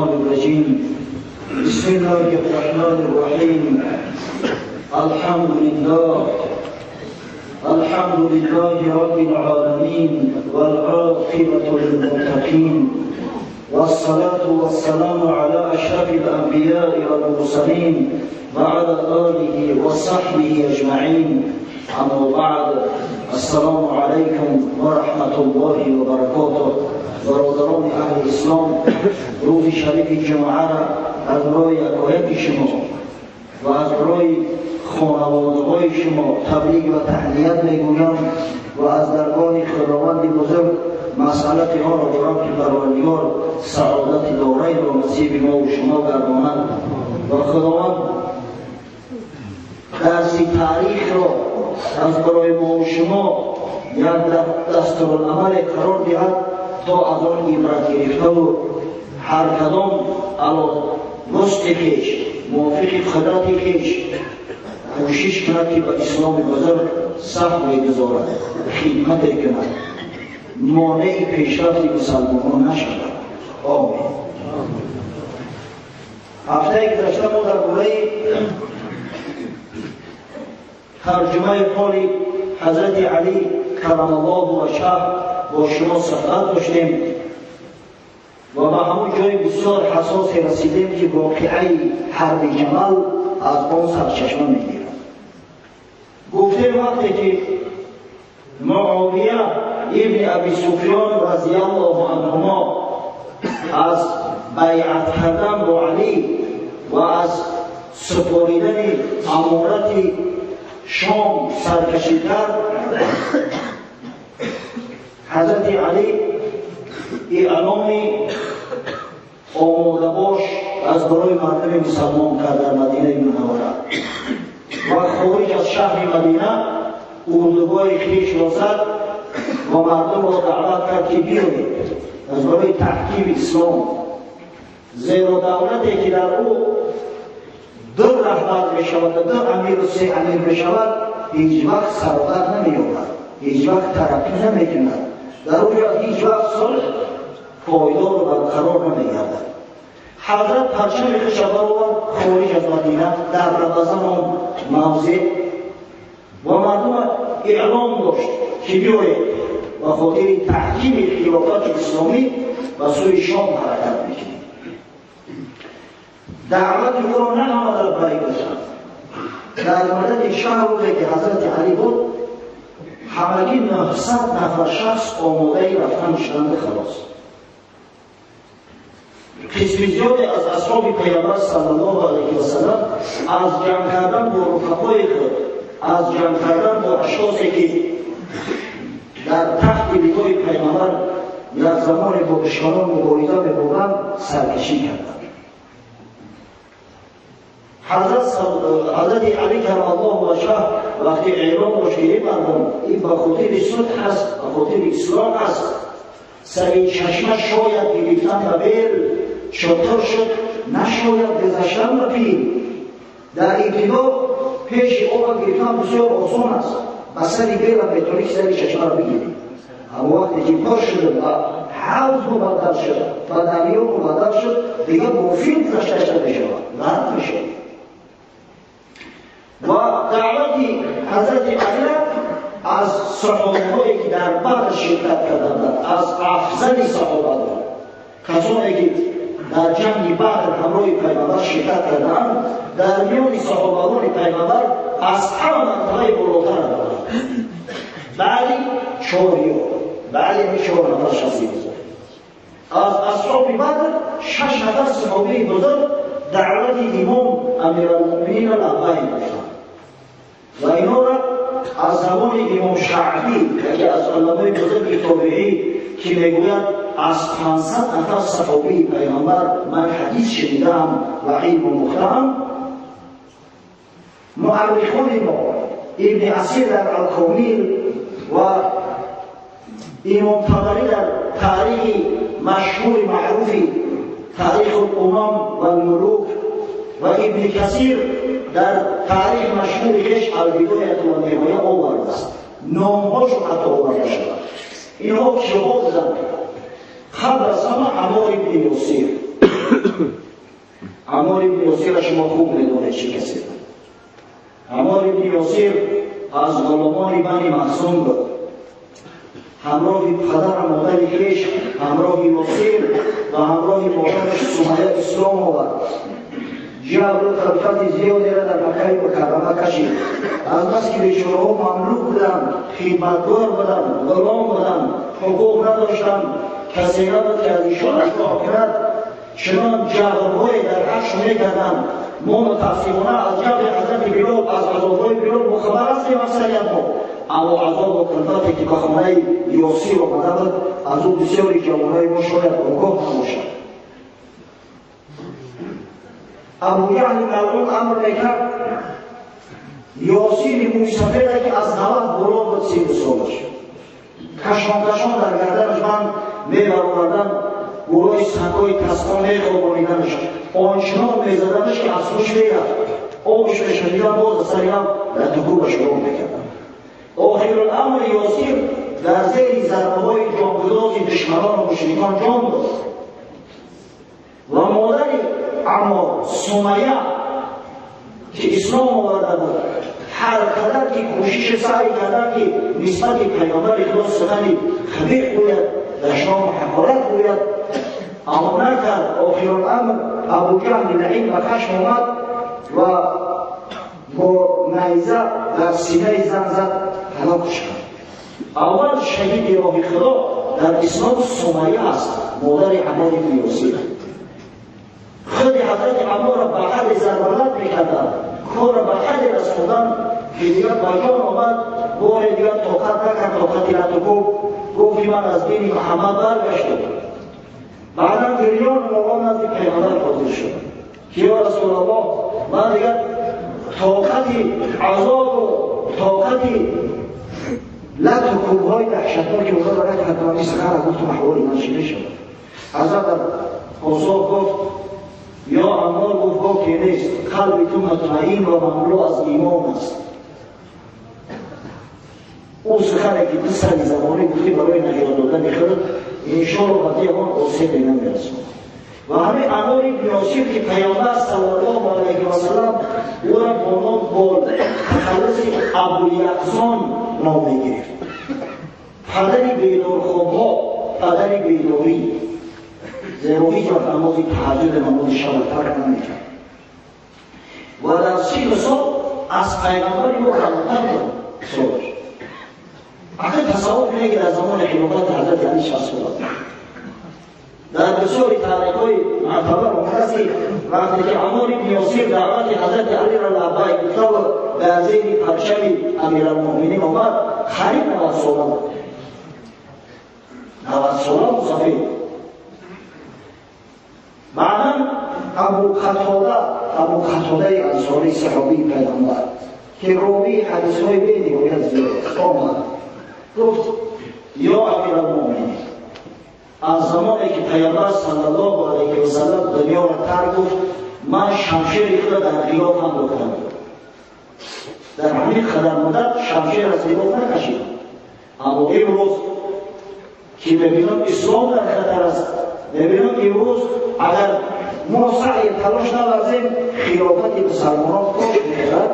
الرجيم. بسم الله الرحمن الرحيم. الحمد لله رب العالمين والعاقبة للمتقين والصلاة والسلام على أشرف الأنبياء والمرسلين وعلى آله وصحبه أجمعين. أما بعد، السلام عليكم ورحمة الله وبركاته. برادران اهل اسلام، روز شریف جمعه را از برای یکایک شما و از برای خانواده‌های شما تبریک و تهنیت میگویم و از درگاه خداوند بزرگ مسئلت آن را دارم که پروردگار سعادت دارین را نصیب ما و شما گرداند و خداوند درس تاریخ را از برای ما و شما یک دستورالعمل قرار دهد تا از آن عبرت گرفته و هر کدام علی وسط خویش موافق قدرت خویش کوشش کند که به اسلام بزرگ صف بگذارد، خدمت کند، مانع پیشرفت مسلمانان نشود. آمین. هفته گذشته ما درباره ترجمه قول حضرت علی کرم الله وجهه با شما صحبت داشتیم و به همون جای بسیار حساس رسیدیم که واقعه حرب جمل از آن سرچشمه میگیرد. گفتیم وقتی که معاویه ابن ابی سفیان رضی الله عنهما از بیعت کردن با علی و از سپاریدن امارت شام سرکشی کرد، حضرت علی اعلام آماده باش از برای مردم مسلمان کرد در مدینه منوره و خارج از شهر مدینه اردوگاه خویش را زد و مردم را دعوت کرد که بیایید از برای تحکیم اسلام، زیرا دولتی که در او دو رهبر میشود و دو امیر و سه امیر میشود هیچ وقت سرآغاز نمییابد، هیچ وقت ترقی نمیکند، در اونجا هیچ وقت صلح پایدار و برقرار نمیگردد. حضرت پرچم خویش برآورد خارج از مدینه در ربضان آن موضع و مردم اعلام داشت که بیایید و خاطر تحکیم خلافت اسلامی و سوی شام حرکت میکنید. دعوت او را ننهاد لبیک گفتند. در مدت شهر روزی که حضرت علی بود حوالی 900 نفر شخص آماده رفتن شدند خلاص. قسم زیادی از اصحاب پیامبر صلی الله علیه و سلم از جمع کردن با رفقای خود، از جمع کردن با اشخاصی که در تحت لوای پیامبر یک زمان با دشمنان مبارزه می‌بردند سرکشی کردند. حضرت علی کرم الله وجهه وقتی اعلام داشت که مردم این به خاطر صلح است، به خاطر اصلاح است، سری چشمه شاید گرفتن به بیل شطر شد، نشاید گذشتن به پیل. در ابتدا پیش آب گرفتن بسیار آسان است، به سری بیل هم میتونی سری چشمه را بگیری، اما وقتی که پر شد و حوض مبدل شد و دریا مبدل شد دیگه با فیل گذشته نمیشود، غرق میشود. و دعوتی حضرت علی از صحابه‌هایی که در بدر شرکت کردند، از افضل صحابه کسانی که در جنگ بدر همراه پیامبر شرکت کردند، در میان صحابه‌ان پیامبر از همه مرتبه بالاتر دارند. بعدی چهاریان، بعدی 4 نفر شخصی بزرگ. از اصحاب بدر 6 نفر صحابی بزرگ دعوت امام امیرالمؤمنین لبیک گفتند و اینا را از زمان امام شعبی یکی از علمای بزرگ تابعی که میگوید از 500 نفر صحابی پیامبر من حدیث شنیدم و علم مختم. مؤرخان ما ابن اسیر در الکامل و امام طبری در تاریخ مشهور معروفی تاریخ الامم و الملوک و ابن کثیر در تاریخ مشهور خویش البدایه و النهایه آورده است. نامهاشو حتی آورده شده. اینها شهود زدند. قبل از همه عمار ابن یاسر عمار ابن یاسیر شما خوب میدونید چی کسی بود. عمار ابن یاسیر از غلامان بنی مخزوم بود. همراه پدر مادر خویش، همراه یاسیر و همراه مادرش سمیه اسلام آورد. جبر و خلقت زیادی را در مکه مکرمه کشید. از بس که بیچاره‌ها مملوک بودند، خدمتگار بودند، غلام بودند، حقوق نداشتند، کسی نبود که از ایشان اصلاح کند، چنان جبرهای در حقشان میکردند. ما متاسفانه از جبر حضرت بلال، از عذابهای بلال مخبر هستیم اکثریت ما، اما عذاب و کنفاتی که به خانه یاسیر آمده بود از او بسیاری جوانهای ما شاید آگاه نباشد. ابو جهل ملعون امر میکرد یاسیر موسفه را که از 90 بالا بود 30 سالش کشان در گردنش من میبروردن، گروه سنگای تسخان میخوابانیدنش، آنچنان میزدنش که از خوش میرفت، آبش بشنیدن باز سری هم رتکوبش رو میکردن. آخر الامر یاسیر در زیر ضربه‌های جانگداز دشمنان و مشرکان جان داد و مادری اما سمیه که اسلام آورده بود هر قدر که کوشش سعی کردن که نسبت پیامبر خدا سخن خبیث گوید، در شام حقارت گوید، اما نکرد. آخر الامر ابو جهل لعین به خشم آمد و با نیزه در سینه زن زد، هلاکش کرد. اول شهید راه خدا در اسلام سمیه است، مادر عمار بن یاسیر. خود حضرت عمار را به حد ضربت میکردند، کار را به حد رسوندن که دیگر بجان آمد، بار دیگر طاقت نکرد، طاقتی نتوب، گفت من از دین محمد برگشتم. بعدا گریان موقع نزد پیغمبر حاضر شد که یا رسول الله من دیگر طاقتی عذاب و طاقتی لط و کوبهای دهشتناک اونا را نکردم، این سخن را گفتم احوال من شده شد. حضرت پاسخ گفت یا عمار گفت که نیست، قلب تو مطمئن و مملو از ایمان است. او سخنی که دو سری زمانی گفتی برای نجات دادن خود انشاءالله بدی آن آسیب نمیرسد. و همین عمار بن یاسیر که پیامبر صلی الله علیه و سلم او را با تخلص ابویقظان نام میگرفت. پدر بیدارخوابها، پدر بیداری، زیرا هیچ وقت نماز تهجد نماز شب ترک نمیکرد و در 30 سال از پیغمبر ما کمتر بود سالش. اخیر تصور کنید که در زمان خلافت حضرت علی 60 سال در بسیاری تاریخ‌های معتبر آمده است که وقتی که عمار بن یاسیر دعوت حضرت علی را لبیک گفت و در زیر پرچم امیرالمؤمنین آمد، قریب 90 ساله بود. 90 ساله مسافر. بعدا ابو قتاده انصاری صحابی پیغمبر که راوی حدیث‌های بیدی باید زیاد آمد گفت یا امیرالمؤمنین از زمانی که پیامبر صلی الله علیه و سلم دنیا را ترک گفت من شمشیر خود در غلاف هم بودم، در همین قدر مدت شمشیر از غلاف نکشیدم، اما امروز که ببینم اسلام در خطر است، ببینم امروز اگر ما سعی تلاش نورزیم خلافت مسلمانان کاش می‌کرد،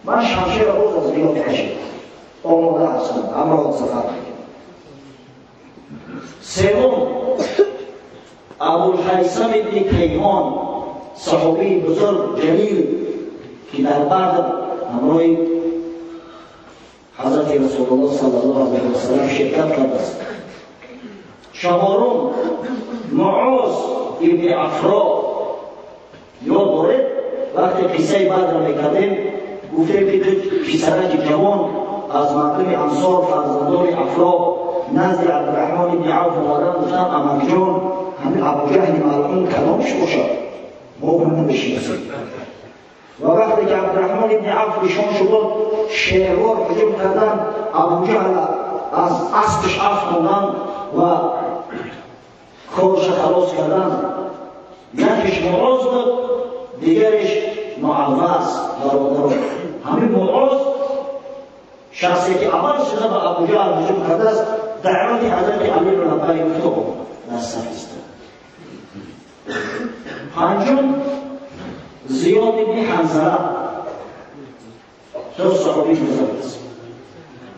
من شمشیر را باز از غلاف کشیدم، آماده هستم همراه سفر می‌کنم. سوم ابوالهیثم ابن کیهان صحابی بزرگ جلیل که در بعد همراه حضرت رسول الله صلی الله علیه و سلم شرکت کرده است. چهارم معاذ ابن عفرا یاد دارید وقتی قصه بدر میکردیم گفتیم که پسرک جوان از مردم انصار فرزندان عفرا نزد عبدالرحمن ابن عوف آمدن گفتن عمک جان همین ابو جهل ملعون کلامش باشد ما رو نمیشناسیم. و وقتی که عبدالرحمن ابن عوف بشان شد شیروار هجوم کردن، ابو جهل از اسبش افکندن و کارش خلاص کردن. یکیش معاذ بود، دیگرش معوذ برادر. همین معاذ شخصی که اول شده به ابو جهل هجوم کرده است دعوت حضرت علی را لبیک گفت در صف است. پنجم زیاد ابن حنظله شخص صحابی بزرگ است.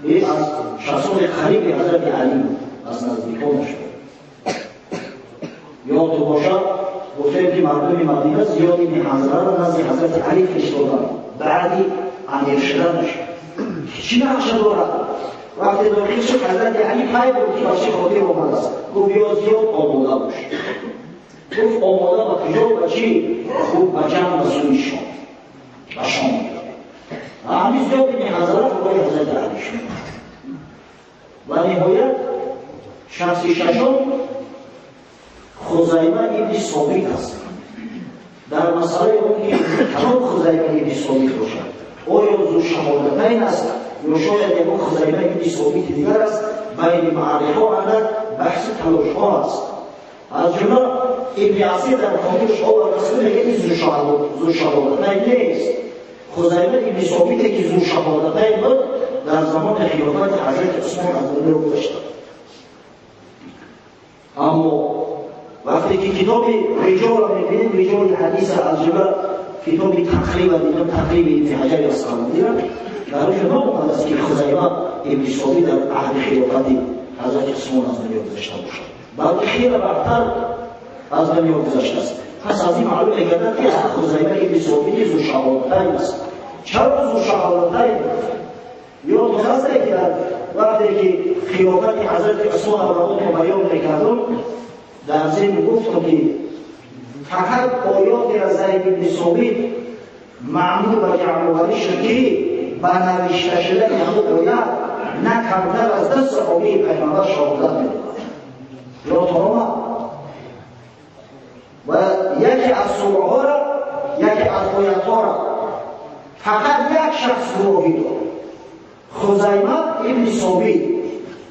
این از شخصان قریب حضرت علی از نزدیکانش یاد باشد گفتیم که مردم مدینه زیاد ابن حنظله را نزد حضرت علی فرستادند بعدی امیر شدنش. چی نقشه دارد؟ وقتی داخل شد حضرت علی پی بود که بچه خاطر آمده است. گفت یا زیاد آماده باش. گفت آماده با کجا و چی؟ خوب و جمع و سوی شام و شام میاد. همین زیاد ابن حنظله خدای حضرت علی شد. و نهایت شخص ششم خزیمه ابن ثابت است. در مسئله اون که کدام خزیمه ابن ثابت باشد؟ آیا ذو شهادتین است یا شاید یک خزیمه ابن ثابت دیگر است؟ بین معرفه اندر بحث تلاش ها است. از جمله ابن عصیر در کامل شهاب رسول میگه این ذو شهادتین نیست. خزیمه ابن ثابتی که ذو شهادتین بود در زمان خلافت حضرت عثمان رضی الله عنه گذشت. اما وقتی که کتاب رجال را می‌بینید، رجال حدیث از جمله کتاب تقریب و دیگر تقریب ابن حجر اسقلانی را در اونجا ناموده است که خزیمه ابن ثابت در عهد خلافت حضرت عثمان از دنیا گذشته باشد، بلکه خیلی برتر از دنیا گذشته است. پس از این معلوم می‌گردد که خزیمه ابن ثابت ذو شهادتین است. چرا ذو شهادتین؟ یا درسته که در وقتی که خلافت حضرت عثمان را رو بیان می‌کردم در ذهن گفتم که فقط آیات از زید بن ثابت معمول و جمع‌آوری شد که به نوشته شدن همون آیات نه کمتر از 10 صحابی پیغمبر شهادت می‌دهند. یا تمام و یکی از سوره ها را، یکی از آیات ها را فقط یک شخص گواهی داد، خزیمه ابن ثابت.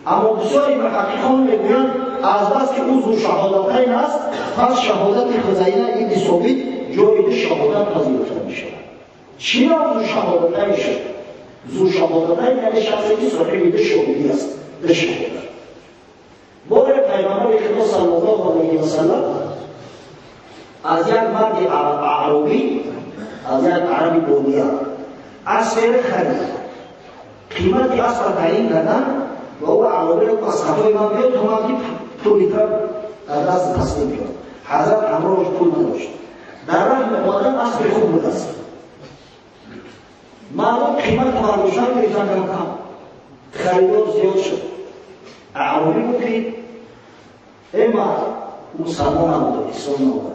اما بسیاری محققان میگویند از بس که او ذو شهادتین است، پس شهادت خزیمه ابن ثابت جای شهادت پذیرفته میشه. چرا ذو شهادتین شد؟ ذو شهادتین یعنی شخصی که صاحب شهادتی است، به شهادت. بار پیغمبر خدا صلی الله علیه و سلم از یک مرد عربی، از یک عربی بودیه اسب خرید. قیمتی اسب تعیین کردن و او عربی رو از خطای من بیاد تا من که پولی کرد در دست تسلیم کرد. حضرت همراهش پول نداشت. در راه اومدن اسب خوب بود است. معلوم قیمت مردوشن میریزن در کم. خریدار زیاد شد. عربی بود که ای مرد مسلمان هم بود، اسلام نبود.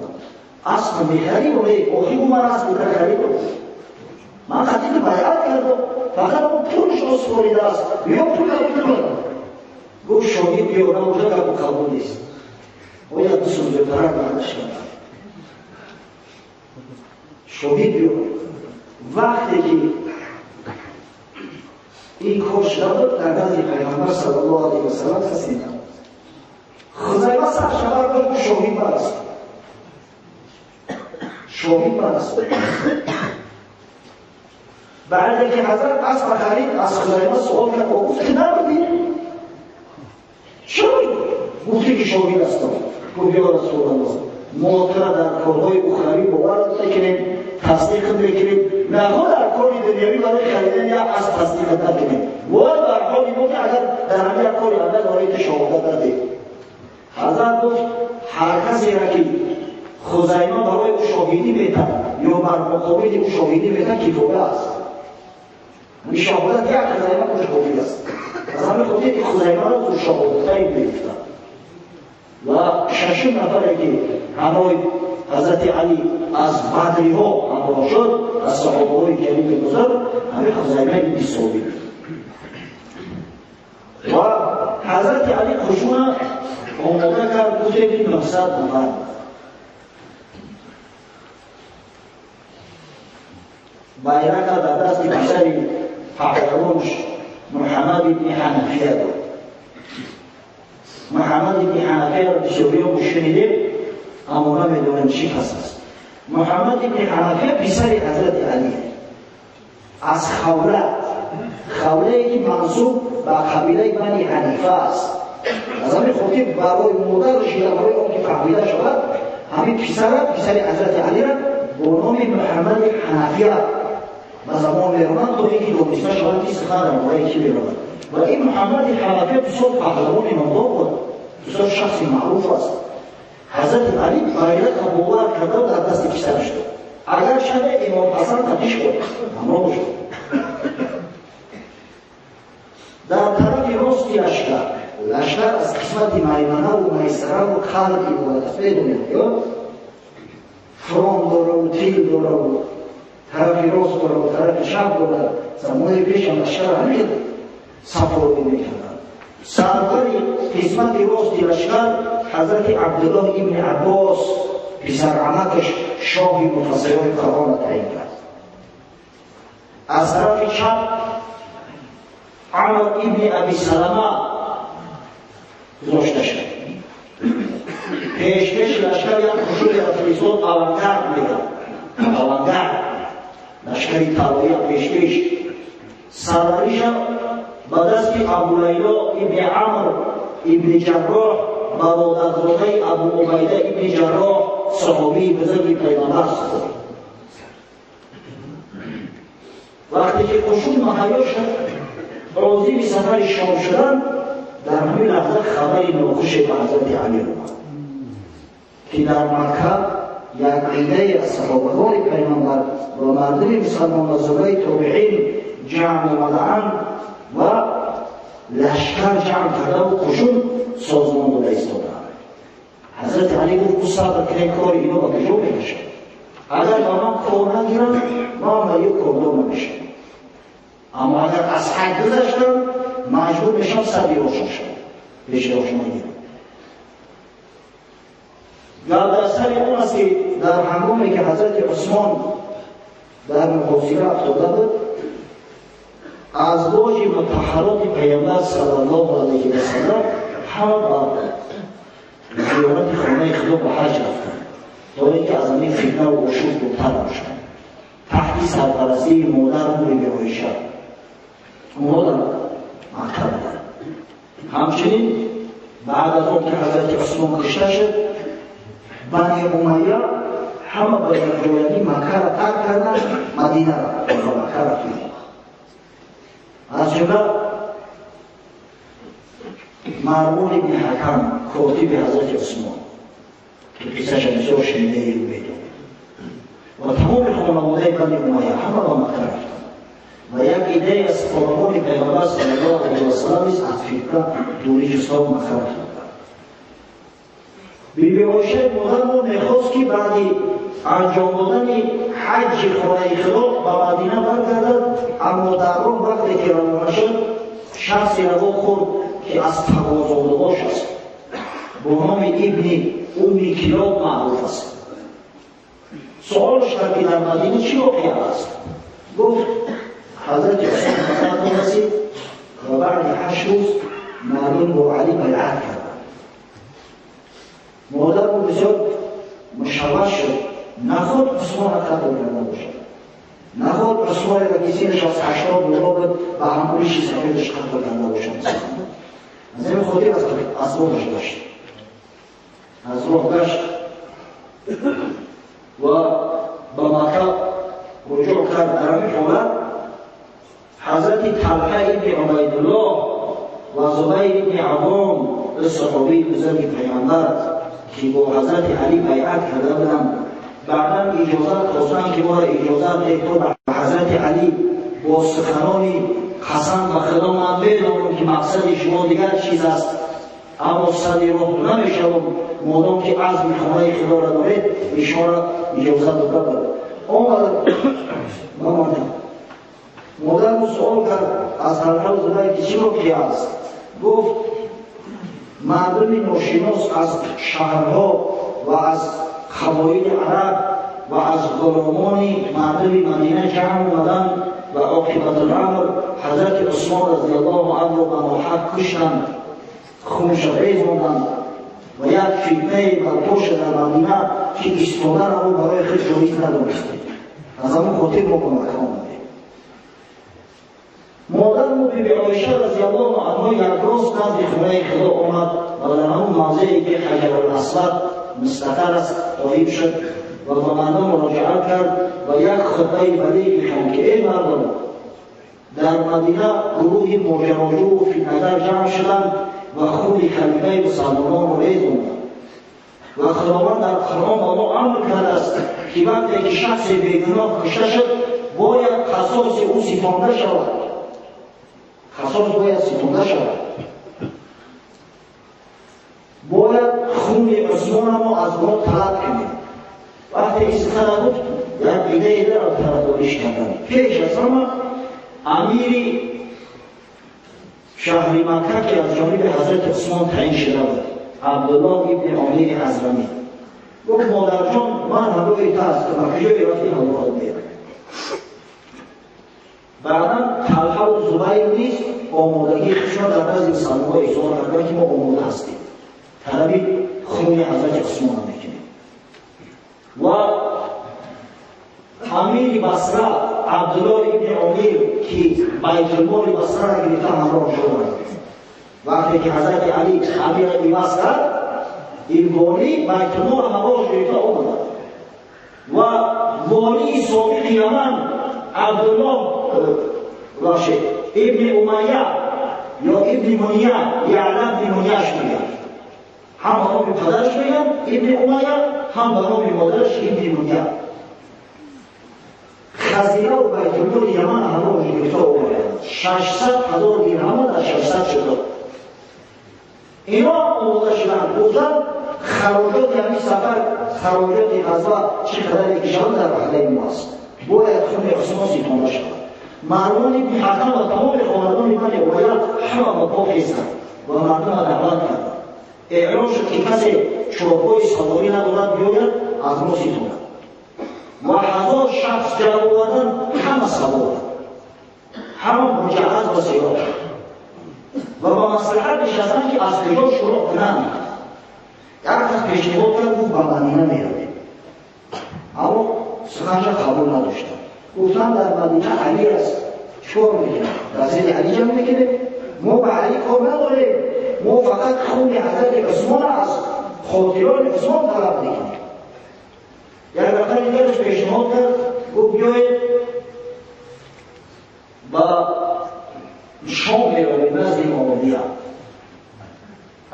اسب میخرید و آخی او من اسب در خرید بود. من خطیب بیعت کردم، فقط اون پولش اسفاریده است، یا پول قبول کنم. گفت شاگرد بیا اونجا قبول نیست. باید بسوزه برای بردش کنم. شاگرد بیا وقتی که این کار شد در نزد پیغمبر صلی الله علیه و سلم رسیدم. خزیمه سرشبر گفت شاگرد برست. شاگرد برست. بعد اینکه حضرت اسب خرید از خزیمه سوال کرد، گفت که نبودی؟ چرا؟ گفتی که شاگرد هستم. گفت یا رسول الله ما تا در کارهای اخروی باور نکنیم، تصدیق نکنیم، نه در کاری دنیوی برای خریدن یا از تصدیق نکنیم. باید در حالی بود که اگر در همین کاری اول برای شهادت دادیم. حضرت گفت هر کسی را که خزیمه برای او شاهدی میده یا بر مقابل او شاهدی میده کفایه است. این شهادت یک خزیمه کش کافی است. از همین خاطر که خزیمه را تو شهادتین گرفتند. و ششم نفره که همراه حضرت علی از بدری ها همراه شد، از صحابه های کریم بزرگ، همین خزیمه ابن ثابت. و حضرت علی خشونه آماده کرد گفته که 900 نفر. بیرق در دست پسر پهلوانش محمد ابن حنفیه بود. محمد ابن حنفیه را بسیاری ها شنیدیم، اما نمیدونم چی پس است. محمد ابن حنفیه پسر حضرت علی از خوله که منصوب به قبیله بنی حنیفه است. از همین خاطر برای مادرش یا برای آن که فهمیده شود همین پسر حضرت علی را با نام محمد حنفیه و زمان میرمند تا اینکه دانسته شود که سخن در مورد کی میرود و این محمد حنفیه بسیار پهلوان ایماندار بود، بسیار شخصی معروف است. حضرت علی غیرت ابوبکر کرده و در دست پسرش داد. اگر شده امام حسن تبیش بود همراه باشد. در طرف راستی لشکر از قسمت میمنه و میسره و خلق عبادت پیدا می‌آید. فرام داره و تیل داره و طرف راست داره و طرف چپ داره. زمانی پیش هم لشکر همین صفا می‌کردند. سرور قسمت راستی لشکر حضرت عبدالله ابن عباس پسر عمکش شاه مفسران قرآن تعیین کرد. از طرف چپ عمر ابن ابی سلمه گذاشته شد. پیش لشکر یک خشوع افریزون آونگرد میگن. آونگرد لشکری طالبی پیش سرورش با دست ابو لیلا ابن عمر ابن جراح برادرزاده ابو عبیده ابن جراح صحابی بزرگ پیغمبر است. وقتی که خشوع مهیا شد راضی به سفر شام شدن، در همین لحظه خبری ناخوش به حضرت علی آمد که در مکه یک عده از صحابگان پیغمبر و مردم مسلمان و زبای تابعین جمع آمده‌اند و لشکر جمع کرده و خشوع سازمان داده ایستاده‌اند. حضرت علی گفت صبر کنید کار اینا به کجا می‌کشد. اگر به من کار نگیرند من یک کردار نمیشم، اما اگر از حد گذشتم مجبور میشم سری روشن شم پیش روشن نگیرم. یا در سر اون است که در هنگامی که حضرت عثمان در محاصره افتاده بود، ازواج مطهرات پیامبر صلی الله علیه و سلم همه با زیارت خانه خدا به حج رفتند تا اینکه از این فتنه و آشوب دورتر باشند تحت سرپرستی مادر بیبی عایشه مادر مکه بودند. همچنین بعد از آن که حضرت عثمان کشته شد، بنی امیه همه به یکجایگی مکه را ترک کردند، مدینه را مکه رفتند. از جمله مروان ابن حکم کاتب حضرت عثمان که قصه‌اش بسیار شنیده رو میدون و تمام خانواده بنی امیه همه به مکه رفتند و یک ایده از فرمان پیغمبر صلی الله علیه و سلم از فکر دوری جسام مکه رفتند. بیبی عایشه مادرمون میخواست که بعد انجام دادن حج خانه خدا به مدینه برگردد، اما در راه وقتی که روانه شد شخصی روا خورد که از تقاضادگاش است، با نام ابن امی کلاب معروف است. سوالش کرد که در مدینه چی واقعه است؟ گفت حضرت عثمان به رسید و بعد 8 روز مردم با علی بیعت کرد. مادر رو بسیار مشوش شد، نخواد عثمان را قتل کرده باشد، نخواد عثمان را کسی نش از 80 بود و همونیشی سفیدش قتل کرده باشد. از این خاطر از روحش گشت، از روح گشت و به مکه رجوع کرد. در همین حالت حضرت طلحه ابن عبیدالله و زبیر ابن عوام صحابی بزرگ پیغمبر که با حضرت علی بیعت کرده بودند، بعدا اجازت خواستند که ما را اجازت دهید تا به حضرت علی با سخنانی قسم به خدا من بدانم که مقصد شما دیگر چیز است، اما صدی راه نمیشوم مادام که عزم خانه خدا را دارید ایشان را اجازت داده بود. آمد نماندم مادر سوال کرد از طلحه و زبیر که چی واقعی است؟ گفت مردم ناشناس از شهرها و از قبایل عرب و از غلامان مردم مدینه جمع آمدند و عاقبت الامر حضرت عثمان رضی الله عنه را به ناحق کشتند، خونش‌ریز ماندند و یک فتنه برپا شد در مدینه که ایستادن آن برای خود جایز ندانستند. از همون خاطر ما به مکه آمدیم. مادرمون بیبی عایشه رضی الله عنها یک روز نزد خانه خدا آمد و در همون موضعی که حجر الاسود مستقر است غایب شد و با مردم مراجعه کرد و یک خطبه بلیغی خواند که ای مردم، در مدینه گروهی ماجراجو و فتنه‌گر جمع شدند و خون کلمه مسلمانان را ریزاندند و خداوند در قرآن با ما امر کرده است که وقتی که شخص بیگناه کشته شد باید قصاص او ستانده شود. قصاص باید ستانده شود. باید خون عثمان ما از ما طلب کنیم. وقتی این سخن گفت یک ایده را طرفداریش کردند. پیش از همه امیر شهر مکه که از جانب حضرت عثمان تعیین شده بود، عبدالله ابن عامر حضرمی، گفت مادر جان من همراهی تو هستم، کجای رفتی همراه میرم. بعدا طلحه و زبیر نیز آمادگی خوششان در نزد مسلمان‌ها اظهار کردند که ما آماده هستیم، طلب خون حضرت عثمان میکنیم. و امیر بصره عبدالله ابن عامر که بیت المال بصره را گرفته همراه شدند. وقتی که حضرت علی امیر را عوض کرد، این والی بیت المال همراه گرفته آمدند و والی سابق یمن عبدالله ابن امیه یا ابن منیه یعلا ابن منیهش میگن، هم به نام پدرش میگن ابن امیه، هم به نام مادرش ابن منیه. خزینه و بیت المال یمن همراه گرفته آمدند. 600,000 درهم در 600 شد. اینا آماده شدند، گفتند خراجات یعنی سفر، خراجات غزوه چقدر میکشند در محله ما است، باید خون عثمان ستانده شود. مردمان ابن حکم و تمام خاندان بنی امیه همه پاک هستند و مردم را دعوت کردند. اعلام شد که کسی چوبای سواری ندارد بیاید از ما ستاند و 1000 شخص جمع آوردند، همه سوار، همه مجهز و سیاه و با مصلحت نشستند که از کجا شروع کنند. یک کس پیشنهاد کرد گفت به مدینه میرویم، اما سخنش قبول نداشتند. گفتند در مدینه علی است، چیکار میکنیم؟ در زیر علی جمع میکنیم؟ ما به علی کار نداریم، ما فقط خون حضرت عثمان از خاطران عثمان طلب میکنیم. یک نفر دیگرش پیشنهاد کرد گفت بیایید و شام برویم نزد معاویه.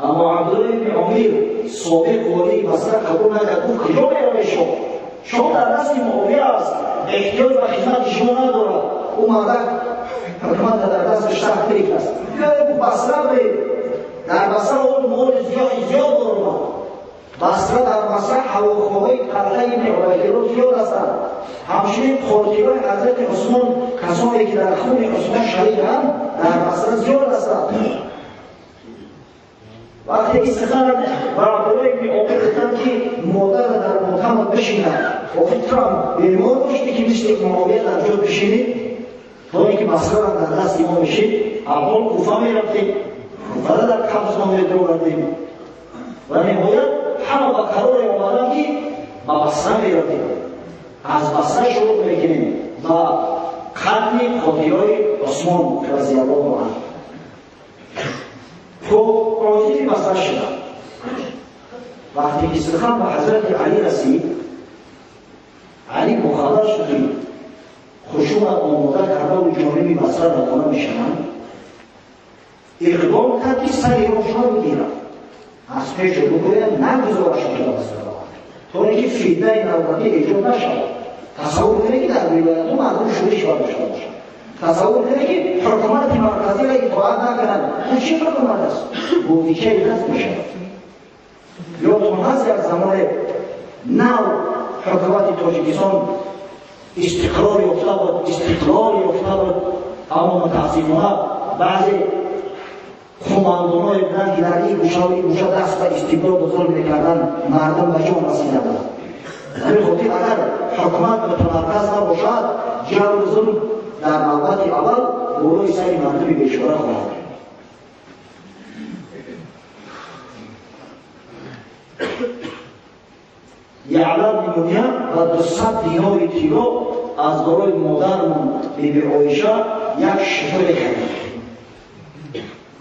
اما عبدالله ابن عامر سابق والی بصره قبول نکرد، گفت کجا برویم شام؟ شام در دست معاویه است، احتیاج به خدمت شما ندارد، او مدد حکومت در دستش سخت تریک است. بیایید بصره بریم، در بصره اون مال زیاد دارد. بصره در بصره هواخواهای قلعه ابن عبیدالله زیاد هستند. همچنین خاطران حضرت عثمان، کسانی که در خون عثمان شهیدند در بصره زیاد هستند. وقتی این سخن و عبدالله ابن عامر گفتند که مادر در ماتم بشینند، فکرم بیمار باشید که مثل معاویه در جا بشینید تا اینکه بصره را در دست ما بشید. اول کوفه میرفتیم، کوفه را در قبض ما می‌آوردیم و نهایت همه با قرار آمدند که به بصره میرویم، از بصره شروع میکنیم و ختم خاطرهای عثمان رضی الله عنه. تو راضی بصره شدند. وقتی که سخن به حضرت علی رسید، علی مخبر شد که خشونت آماده کرده و جانب بصره روانه میشوند، اقدام کرد که سر ایرانشان بگیرد، از پیش رو بگوید نگذارد شد بصره تا اینکه فتنه نوبتی ایجاد نشود. تصور کنید که در ولایت‌ها مردم شورش برداشته باشند، تصور کنید که حکومت مرکزی را اطاعت نکنند. این چه حکومت است؟ بودیچه ایران میشود. یادتون هست یک زمان نو حکومت تاجیکستان استقرار یافته بود، استقلال یافته بود، اما متاسفانه بعضی قماندان‌های بودند که در این گوشه و این گوشه دست به استبداد و ظلم می‌کردند، مردم به جان رسیده بودند. در این خاطر اگر حکومت متمرکز نباشد، جور و ظلم در نوبت اول بالای سر مردم بیچاره خواهد. یعلا بن منیه و 200 دینار طلا از برای مادرمون بیبی عایشه یک شتر خرید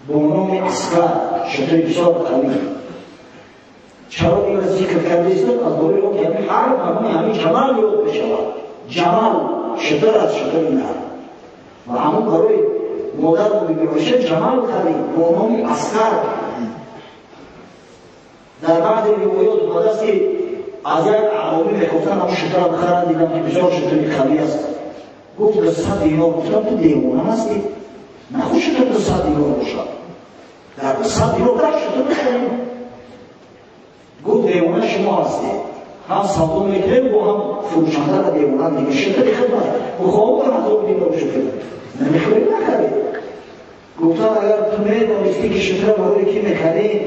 با نام اسکر، شتر بسیار قوی. چرا این ذکر کرده است از دوره اون که هر قانون همین جمال یاد بشود جمال شطر از شطر نه و همون برای مادر رو بگوشه جمال کردیم به عنوان اسکر در بعض روایات اومده است که از یک عوامی میگفتن همون شطر هم بخرن دیدم که بسیار شطری خالی است گفت 100 دینار گفتم تو دیوانه هستی نخواه شطر 100 دینار باشد در 100 دینار در شطر بخریم گفت دیوانه شما هستی هم سودا میکنیم و هم فروشنده را دیوانه دیگه شطر خدمت بخواه کنم 1000 دینار شطر نمیخوایی نخرید گفتم اگر تو میدانستی که شطر برای کی میخرید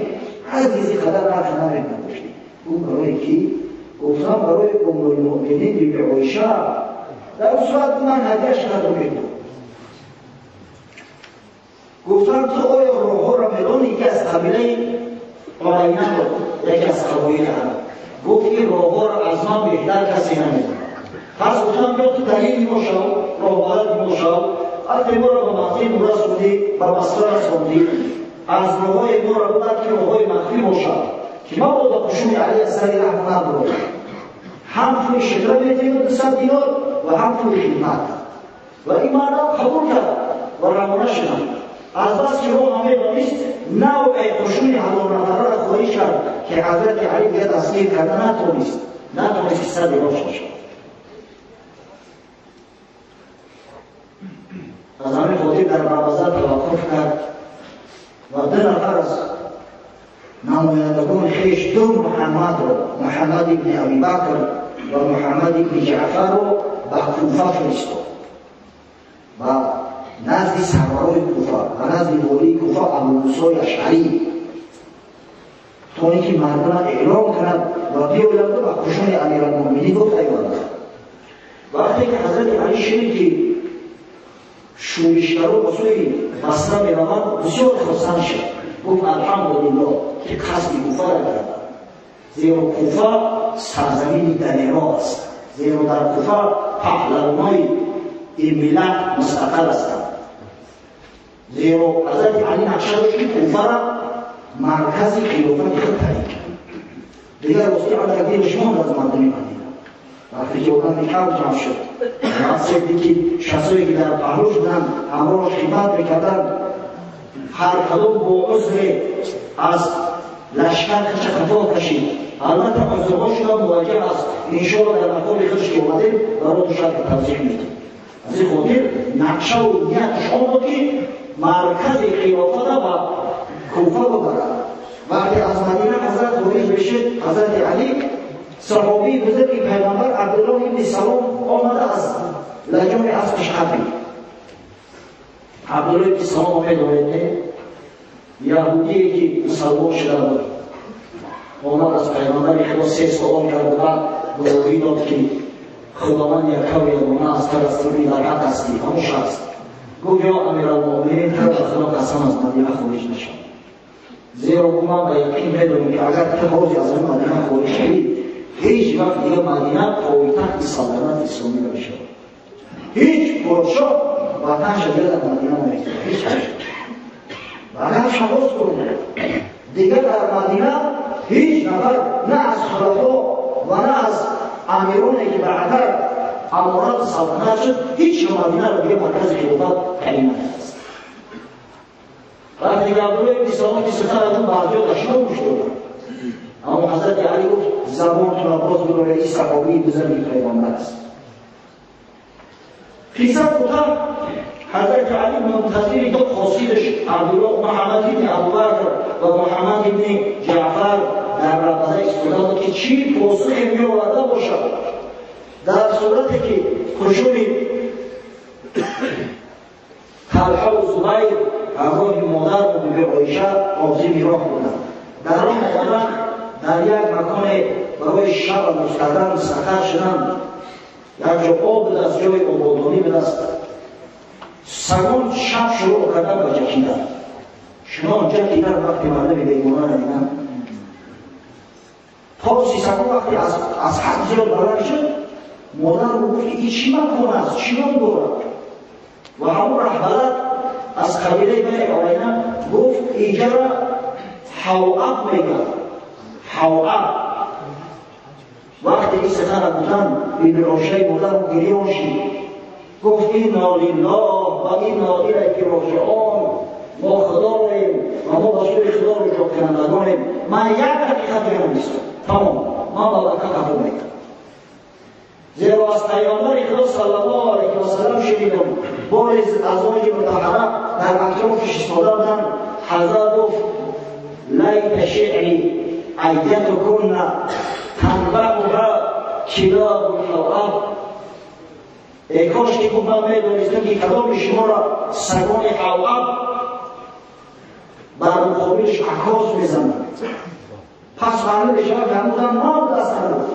از دیزی قدر نرخ نمیدانستی اون برای کی؟ گفتم برای ام المؤمنین بیبی عایشه در اون صورت من هدیه‌اش ندارم گفتم تو آیا روحا را میدانی یکی از قبیله قرینه بود یکی از قبایل عرب گفت این روحا را از من بهتر کسی نمیداند پس گفتم بیا تو دلیل ما شو روحات ما شو البته ما را به مخفی مورد سودی و مسئله سودی از روحای ما را بودد که روحای مخفی باشد که ما با قشون علیه السلام رحمه بود هم پول شکر میتیم 200 دینار و هم پول خدمت و این معنی قبول کرد و رمانه شدم از بس که او همه دانست نوع قشون 1000 نفره را خواهی کرد که حضرت علی باید اسیر کرده نتونست که 100 دینار شد از همین خاطر در مبازر توقف کرد و 2 نفر از نمایندگان خویش دو محمد را محمد ابن ابی بکر و محمد ابن جعفر را به کوفه فرستاد و نزد سرورای کوفه و نزد والی کوفه ابو موسی اشعری تا اینکه مردم اعلام کند و بیایند و به کشتن امیرالمؤمنین پیوندند وقتی که حضرت علی شنید که شورشگران به سوی بصره میروند بسیار خرسند شد گفت الحمدلله که قصد کوفه را کردند زیرا کوفه سرزمین دلیرا است زیرا در کوفه پهلوانای این ملت مستقر هستند زیرا حضرت علی نقشه داشت که کوفه را مرکز خلافت خود تعیین کرد دیگر واسطه علاقه نشمان از مردم مدینه وقتی که اونم کم جمع شد وقتی که شخصایی که در پهلوش بودن همراهش خدمت میکردن هر کدوم با عذر از لشکر خطا کشید البته عذرهاش را مواجه است انشاءالله در مقام خودش که اومده برای شرط توضیح میدیم از این خاطر نقشه و نیتش آن بود که مرکز خلافت را به کوفه ببرد وقتی از مدینه حضرت خارج بشه حضرت علی صحابی بزرگ پیغمبر عبدالله ابن سلام آمده از لجام اسبش خطی عبدالله ابن سلام آمده دارده یهودی که مسلمان شده بود آمد از پیغمبر خدا 3 سوال کرد و بعد گواهی داد که خداوند یکتا و یگانه از پرستوری در حق هستی همون شخص گفت یا امیرالمؤمنین تو به خدا قسم از مدینه خارج نشد زیرا من به یقین میدونم که اگر تو خارج از اون مدینه خارج شوی هیچ وقت دیگه مدینه پایتخت سلطنت اسلامی نمیشه هیچ پادشاه وطن شده در مدینه نمیشه هیچ و اگر شخص کنه دیگه در مدینه هیچ نفر نه از خلفا و نه از امیرانی که بعدتر امارات سلطنت شد هیچ مدینه را دیگه مرکز خلافت تعیین نکرد وقتی که عبدالله ابن سلام که سخن از اون بعضی داشته گوش دادن اما حضرت علی گفت زبانتون را باز بگو این صحابی بزرگی پیغمبر است قصه گفتم حضرت علی منتظر دو خاصیدش عبدالله محمد ابن ابوبکر و محمد ابن جعفر در رابطه ایستاده بود که چی پاسخی میآورده باشد در صورتی که کشور طلحه و زبیر همراه مادر و بیبی عایشه عازم راه بودند در راه آمدن در یک مکان برای شب مستقر سفر شدند یک جا آب به دست جای آبادانی به دست سگان شب شروع کردن و جکیدن شما جکیدن وقتی مردم بیگانه ندیدن پاسی سگان وقتی از حد زیاد بلند شد مادر رو گفت این چی مکان است چی من دارد و همون رهبرت از قبیله بنی عوینه گفت اینجا را حوعب میگن حواب وقتی این سخن را گفتن این روشه بودن و گریوشی گفت اینا لله و اینا الیک راجعون ما خدا ریم و ما رسول خدا رجوع کنندگانیم من یک حقیقت بگم نیستم تمام من با وقت قبول میکنم زیرا از پیامبر خدا صلی الله علیه و سلم شنیدم باری از ازواج مطهره در اطرافش ایستاده بودند حضرت گفت لیت شعری ایتکن تنبعها کلاب الحواب ای کاش که گفت من میدانستم که کلام شما را سگان حواب بر مقابلش عکاس میزنند پس معنی بشم فرمودم ما دست ندارم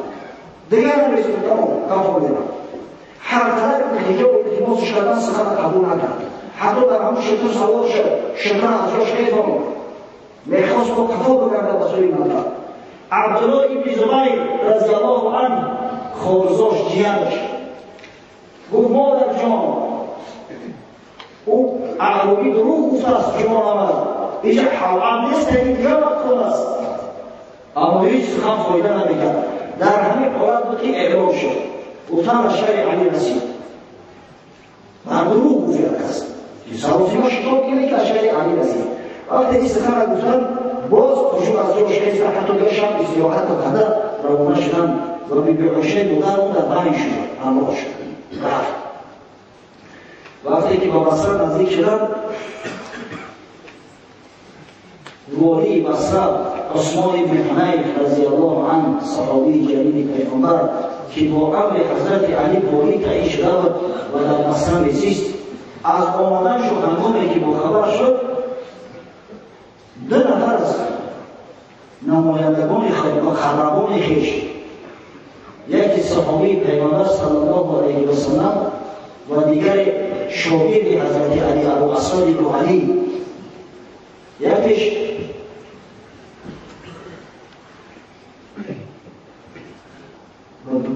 دیگر نمیستم تمام کافر میرم هر طرف که دیگه التماس کردن سخن قبول نکرد حتی در همون شکل سوار شد شکل از جاش حیف آمد میخواست با کفا بگرده با سوی مطلب عبدالله ابن زبیر رضی الله عنه خورزاش جیانش گفت مادر جان او اعرابی دروغ گفته است جان آمد اینجا حوام نیست این قیامت خود است اما هیچ سخن فایده نمیکرد در همین حالت بود که اعلام شد گفتن از شهر علی رسید من دروغ گفته است که سراسی ما شکار کنید که از شهر علی رسید وقتی این سخن را گفتن باز خشوع از جاش حیث حتی گشتم استراحت و قدر روانه شدن و بی عشه دودر اون در بانی شد همراه شد وقتی که با بصره نزدیک شدن والی بصره عثمان بن حنیف رضی الله عنه صحابی جلیل پیغمبر که با امر حضرت علی والی تعیین شده بود و در بصره نشست از آمدن شد هنگامی که باخبر شد دو نفر از نمایندگان خبرگان خویش یکی صحابی پیغمبر صلی الله علیه و سلم و دیگر شاگرد حضرت علی ابو اسود دوحلی یکیش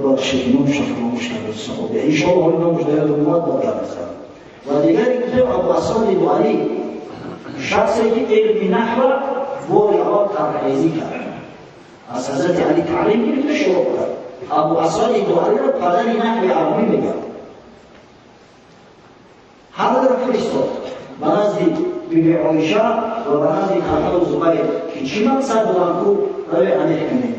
با شکلون شفراموش کرد صحابی این شما حالی نموش داید اومد با کرد و دیگری که ابو اسود دوحلی شخصی که علم نحو و ریاض تبعیضی کرد از حضرت علی تعلیم گرفت شروع کرد ابو اسود دوحلی را پدر نحو عربی میگن همه را فرستاد به نزد بیبی عایشه و به نزد طلحه و زبیر که چی مقصد بودن کو روی امیر کنید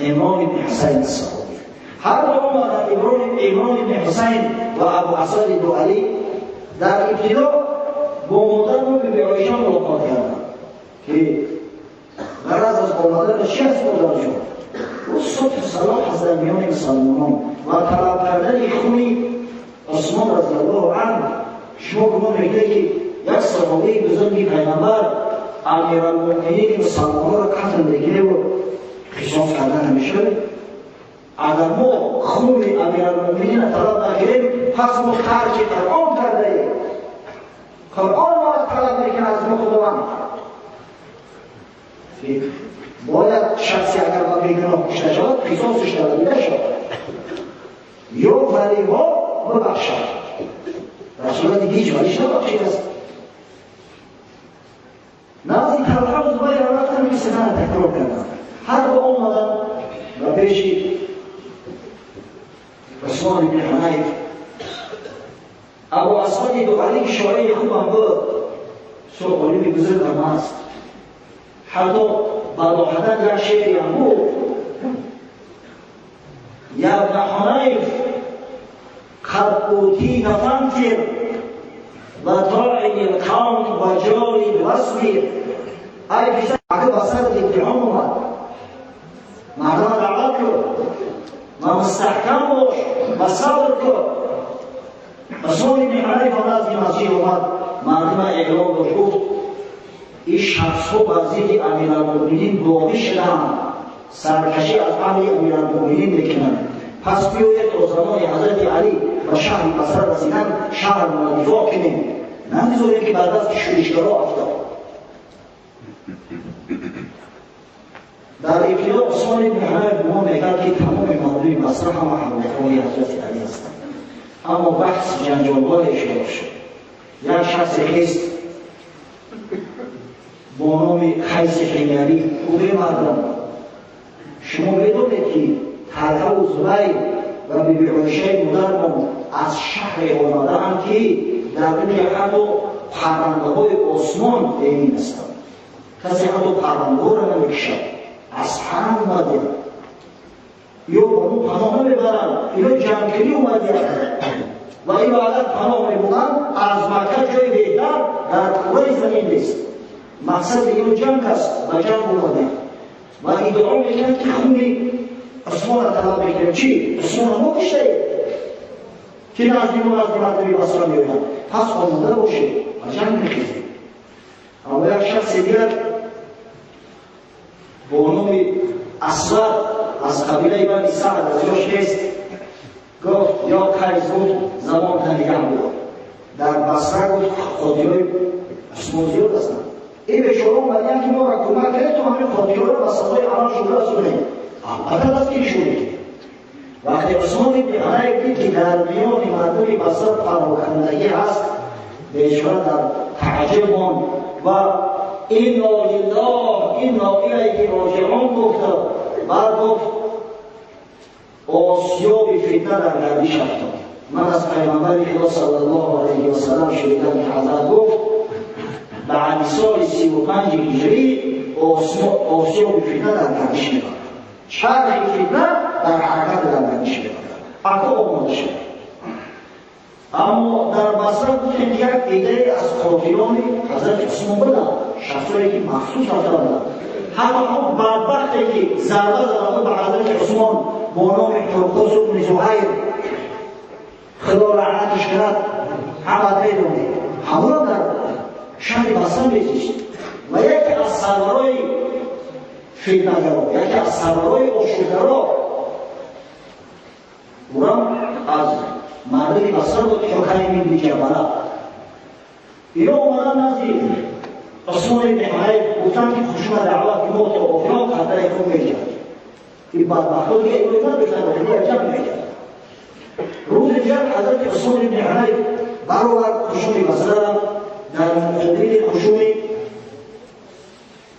عمران بن حسین الصحابی هر دو آمدن عمران بن حسین و ابو اسود دوحلی در ابتدا با مادر و بیبی عایشه ملاقات کردند که غرض از آمدن چی است مادر شد و صلح صلاح از در میان مسلمانان و طلب کردن خون عثمان رضی الله عنه شما گمان میگه که یک صحابه بزرگ پیغمبر امیرالمؤمنین مسلمانان را قتل میگیره و قصاص کردن نمیشه اگر ما خون امیرالمؤمنین را طلب نگیریم پس ما ترک قرآن کرده ایم قرآن ما را طلب میکنه از ما خداوند باید شخصی اگر با بیگناه کشته شود قصاصش طلبیده شود یا ولیها ببخشد در صورت دیگه هیچ ولیش نبخشید است نزدی طلحه و زبیر را رفتن که سخن تکرار کردن هر دو آمدن و پیش عثمان بن حنیف ابو اسود دوحلی که شاعر خوبم بود سوء علمی بزرگ هم هست حتی بلاحتن یک شعری هم بود یا ابن حنیف قد اوتیت فانفر و طاعی القوم و جاری واصبر ای پسر اگه بسر امتحان اومد مردم دعوت کرد و مستحکم باش و صبر کن عثمان بن حنیف از این مسجد اومد مردم اعلام داشت گفت این شخص ها بر ضد امیرالمؤمنین باقی شدند سرکشی از امر امیرالمؤمنین میکنند پس بیایید تا زمان حضرت علی و شهر بصره رسیدن شهر را دفاع کنیم نمیذاریم که بعد از شورشگرها افتاد در ابتدا عثمان بن حنیف گمان میکرد که تمام مردم بصره همه همراهان حضرت علی هستند اما بحث جنجال‌بار شروع شد یک شخص خیست نام قیس حمیری اوه مردم شما بدونید که طلحه و زبیر و بیبی عایشه مادرمان از شهر آمده‌اند که در اون جهت و پرنده‌های آسمان ببین هستند. کسی حتی پرنده را نمیکشد، از حرم اومده یا با اون پناه میبرند یا جمعگیری اومده و این وعدت پناه میبرند از مکه جای بهتر در کره زمین نیست. مقصد این جنگ است و جنگ اومده و ادعا میکنند که خون عثمان را طلب میکنیم. چی؟ عثمان را ما کشته که نزدیک مردمی بصره میآیند، پس آماده باشید و جنگ میخیزید. اما یک شخص دیگر با نام اسود از قبیله بنی سعد از جاش نیست گفت یا قیس بود زمان تنیگه بود در بصره بود خاطرهای عثمان زیاد هستند. این بیچاره اومدن که ما را کمک کنید تو همین خاطرها را به سزای عمل شده رسونید. البته از کی شدید؟ وقتی عثمان ابن حنیف دید که در میان مردم بصره پناهندگی هست بیچاره در تعجب ماند و انا لله انا الیه راجعون گفت. بعد گفت آسیاب فتنه در گردش افتاد. من از پیغمبر خدا صلی الله علیه و سلم شنیدم که حضرت گفت بعد سال 35 هجری آسیاب فتنه در گردش می‌افتد. چرخ فتنه در حرکت در گردش می‌افتد. اکنون آماده شد. اما در بصره بودیم یک ایده از قاتلان حضرت عثمان بودند، شخصایی که مخصوص هستند. حتی هم بدبختی که ضربه زدند به حضرت عثمان با نام ترکوس بن زهیر خدا لعنتش کند، همه میدونید همون در شهر بصره میزیست و یکی از سرورای فتنه‌گرا، یکی از سرورای آشوبگرا اونم از مردم بصره بود حکیم بن جبله. اینا اومدن نزدیک عثمان ابن حنیف گفتن که خشونت دعوت که ما تا افراق خطر خود می‌گیرد. این بدبختا دیگه اینو نداشتن و دیگه جمع می‌کردن. روز جمع حضرت عثمان ابن حنیف برابر خشون بصره در مقابل خشون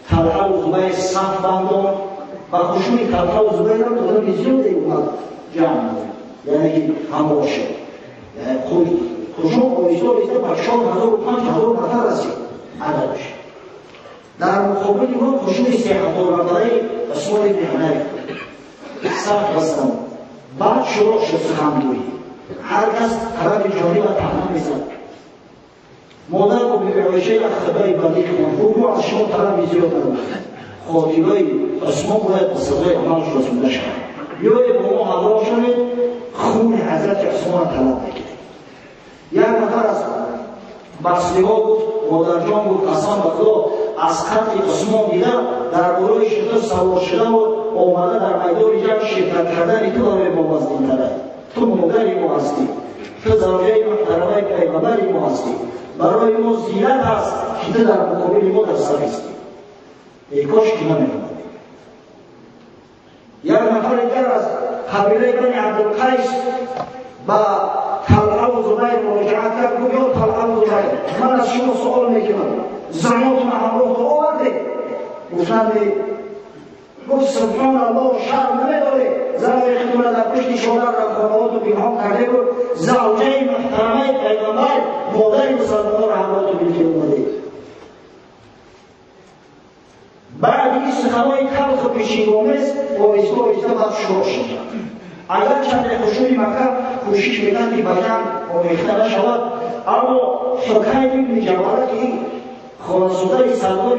طلحه و زبیر صف بندان و خشون طلحه و زبیر هم تعداد زیادی اومد جمع بود، یعنی همراه شد. خشون آیسته آیسته به 4000 و 5000 نفر رسید عددش. در مقابل اون خشون 3000 نفره عثمان ابن حنیف صف بستند. بعد شروع شد سخنگویی، هر کس طرف جانی و طعنه میزد. مادر و بیبی عایشه را خبری بندی کنند او از شما طرف زیاد نبود، خاطرهای عثمان باید به سزای عملش رسونده شود. بیایید با ما همراه شوید خون حضرت عثمان را طلب نکنید. یک نفر از بصری‌ها گفت، مادرجان گفت قسم به خدا از قتل عثمان دیده در بالای شتر سوار شده و آمده در میدان جنگ شرکت کردن تو برای ما وزن‌تره. تو مادر ما هستی، تو زوجه محترمه پیغمبر ما هستی، برای ما زینت هست که تو در مقابل ما در صف هستی. ای کاش که نمی‌آمدی. یک نفر دیگر از قبیله بنی عبدالقیس با طلحه و زبیر مراجعت کرد. گفت یا طلحه و زبیر من از شما سوال میکنم، زناتون همراه تو آورده؟ گفتند گفت سبحان الله شرم نمیداره زنای خودتون در پشت شوهر را خانوات و پنهان کرده بود، زوجه محترمه پیغمبر مادر مسلمان را همراه تو بلکه اومده. بعد این سخنهای تلخ و پیشین‌آمیز آهسته آهسته بعد شروع شد. اگر چند خشوع مکه کوشش می‌کرد که بدن آمیخته نشود، اما حکیم ابن جبله که خانسوده سردار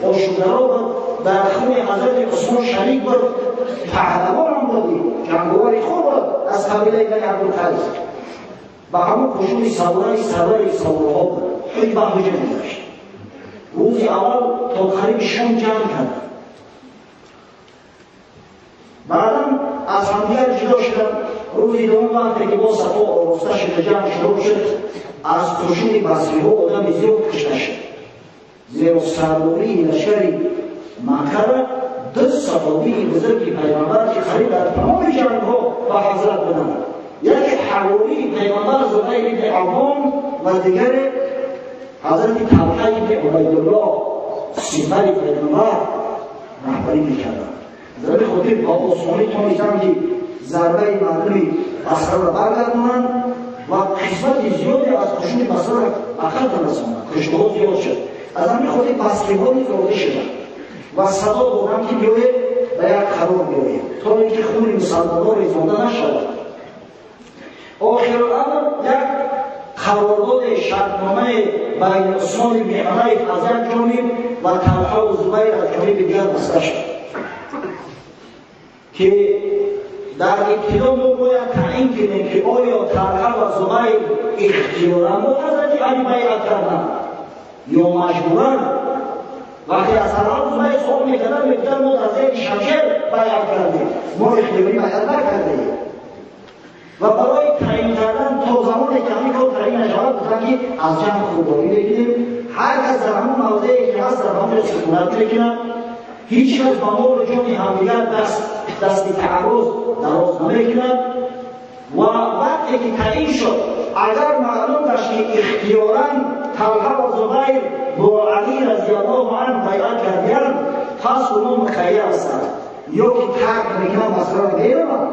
آشوبگرا بود، در خون حضرت عثمان شریک بود، پهلوان هم بود، جنگاور خوب بود از قبیله بنی عبدالقیس و همون خشوع سواره سوارها بود. هیچ وقت حجم نداشت. روز اول تا قریب شام جمع کرد. بعدم از همدیگر جدا شدن. روزی دوم وقتی که با صفا آراسته شده جمع شروع شد، از خشون بصری‌ها آدم زیاد کشته شد. زیرا سرداری لشکر مکه را دو صحابی بزرگ پیغمبر که خرید در تمام جنگ‌ها با حضرت بودند. یک حواری پیغمبر زبیر بن عوام و دیگر حضرت طلحه بن عبیدالله سپر پیغمبر رهبری میکردن. ضرب خاطر با عثمانی تونستن که ضربه مردم بصره را برگردونن و قسمت زیادی از قشون بصره را عقب رسوندن. کشته‌ها زیاد شد. از همین خاطر بسکه‌بالی زاده شدن و صدا بردن که بیاید به یک قرار بیایید تا اینکه خون مسلمان‌ها ریزانده نشود. آخرالامر یک قرارداد شرطنامه بین عثمان بن حنیف از یک جانب و طلحه و زبیر از جانب دیگر بسته شد که در ابتدا ما باید تعیین کنیم که آیا طلحه و زبیر اختیاراً با حضرت علی بیعت کردند یا مجبوراً. وقتی از طلحه و زبیر سوال میکردن میگفتند ما در زیر شمشیر بیعت کردیم، ما اختیاری بیعت نکردیم. و برای تعیین کردن تا زمانی که همین کار تعیین نشود گفتند که از جمع خودداری بگیریم، هر کس در همون موضعی که هست در همون سکونت بکنند، هیچ کس با مال جان همدیگر دست تعرض دراز نمیکند. و وقتی که تعیین شد اگر معلوم داشت که اختیاراً طلحه و زبیر با علی رضی الله عنه بیعت کردند، پس اونا مخیر هستند، یا که ترک میکنند مسئله را بگیرند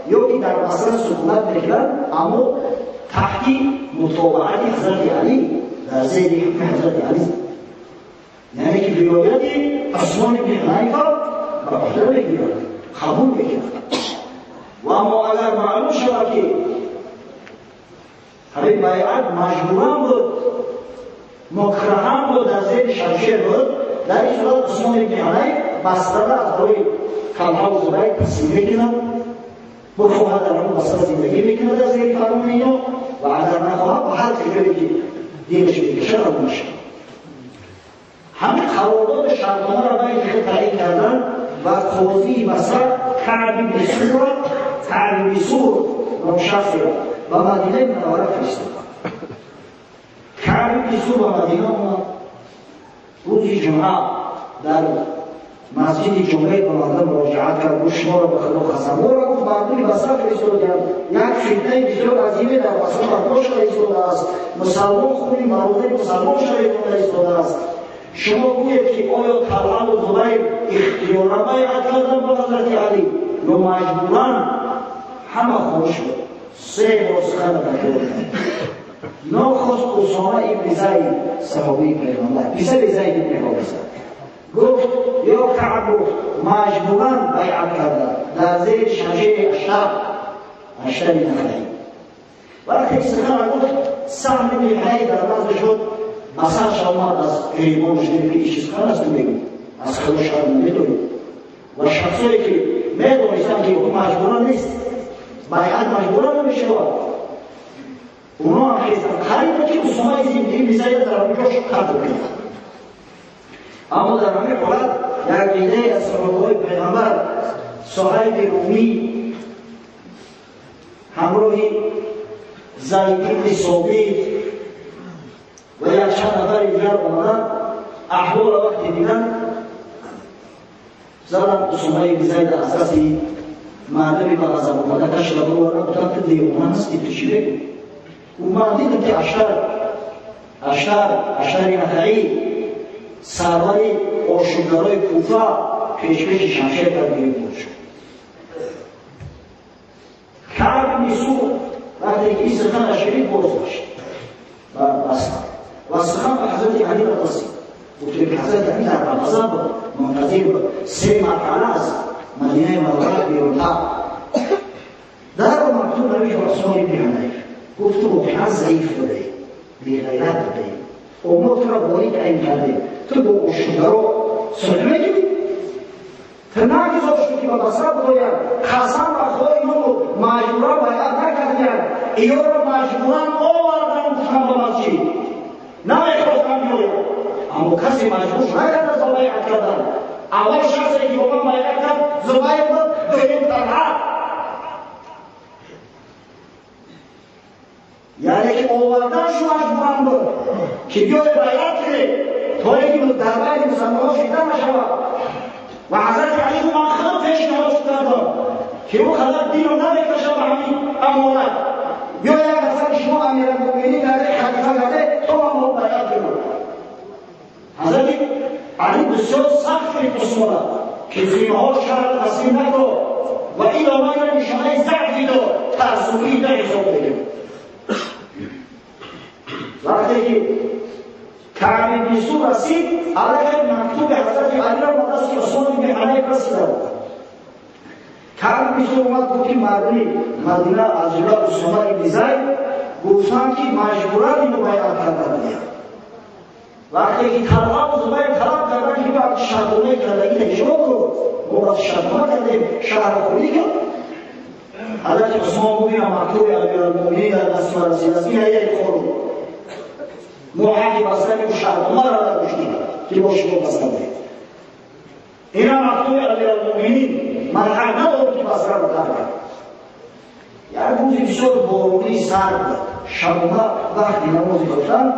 یا که در مسئله سکونت میکنند، اما تحت متابعت حضرت علی در زیر حکم حضرت علی، یعنی که بیایت عثمان بن حنیف به عهده بگیرد، قبول بکند. و اما اگر معلوم شود که همین بیعت مجبورا بود، مکرها بود، در زیر شمشیر بود، در این صورت عثمان بن حنیف مسئله از روی طلحه و زبیر تسلیم میکند، بخواهد در اون مسئله زندگی میکند در زیر فرمان اینا، و اگر نخواهد به هر تجربه که دیرش بکشد قبول میشد. همین قرارداد شرطنامه را باید تعیین کردن و قاضی مصر کعب بن سور را شخصی و مدینه منوره فرستاد. کعب بن سور و مدینه روز جمعه در مسجد جمعه به مردم مراجعت کرد و شما را به خدا قسم را گفت مردم مصر فرستادند یک فتنه بسیار عظیمی در مصر برپا شده ایستاده است، مسلمان خونی مرادی مسلمان شده ایستاده است. شما گویید که آیا طلحه و زبیر اختیاراً بیعت کردن با حضرت علی یا مجبوراً؟ همه خاموش شد. 3 بار سخن تکرار کرد. ناخواست اسامه ابن زید صحابی پیغمبر پسر زید بن حارثه گفت یا کعب مجبوراً بیعت کردن در زیر شمشیر اشتر نخلی. وقتی سخن گفت سهم بن حنیف در نزد شد، مساج آمد از گریبانش دید که این چیز خواهد است بگیم از خدا شاید نمیدونید و شخصایی که میدونستن که او مجبوران نیست، بیعت مجبوران نمیشه اونا هم خیستن خریده که اسامه زندگی میزاید در اونجاش قدر کنید. اما در همین حالت یک ایده از صحابه‌های پیغمبر صهیب رومی همراه زید بن ثابت و یک چند نفر دیگر آمدن، احوال وقتی دیدن زدن اسامه بن زید از دست مردمی به غضب آمده کش را برو گفتن تو دیوانه هستی تو چی بگو؟ او من دیدم که اشتر نخعی سرور آشوبگرای کوفه پیش شمشیر کرد گریبان شد. کعب بن سور وقتی که این سخن شنید بازداشت و بس و سخن به حضرت علی را رسید. گفت که حضرت علی در غضب منتظر بود، 3 مرحله از مدینه منوره بیرون‌تر. در مکتوب نوشت عثمان بن حنیف گفت تو واقعا ضعیف بوده، بی‌غیرت بوده، امت را باریک تعیین کرده، تو با آشوبگرا صلح می‌کنی؟ تو نگذاشت که به بصره باید قسم و خدا اینو مجبورا بیعت نکردند، اینا را مجبورا آوردن گفتن به مسجد نمیخواستن بیاید، اما کسی مجبور نکرد از بیعت کردن. اول شخصی که با من بیعت کرد زبیر بود، دوم طلحه. یعنی که آوردنش مجبورا بود که بیاید بیعت کنید تا اینکه در بین مسلمان‌ها فتنه نشود. و حضرت علی من خود پیشنهاد کردم که او حضرت دین رو نمیکشه به همین امانت، یا یک نفر شما امیرالمؤمنین کرده خلیفه کرده تو هم بیعت کنید. حضرت علی بسیار سخت شد عثمان که زینه‌ها شهر تسلیم نکرد و این آنها نشانه ضعفی داد تعصبی در حساب بگیم. وقتی که کعب بن زور رسید علیه مکتوب حضرت علی را به دست عثمان بن حنیف رسیده بود. کعب بن زور اومد گفت که مردم مدینه از جلوی اسامه بن زید گفتند که مجبورا اینو بیعت کردن. وقتی که طلحه و زبیر طلب کردن که باید شرطنامه کردگی اجرا کنید ما باید شرطنامه کردیم شهر خوری کرد. حضرت عثمان گفت این مکتوب امیرالمؤمنین در دست من رسید است این یک خورد موحقی بستن و شرطنامه را نداشتیم که با شما بستن دهید. این مکتوب امیرالمؤمنین من حق ندارم که بستن را دارم. یک روزی بسیار بارونی سرد شبانه وقتی نمازی گفتن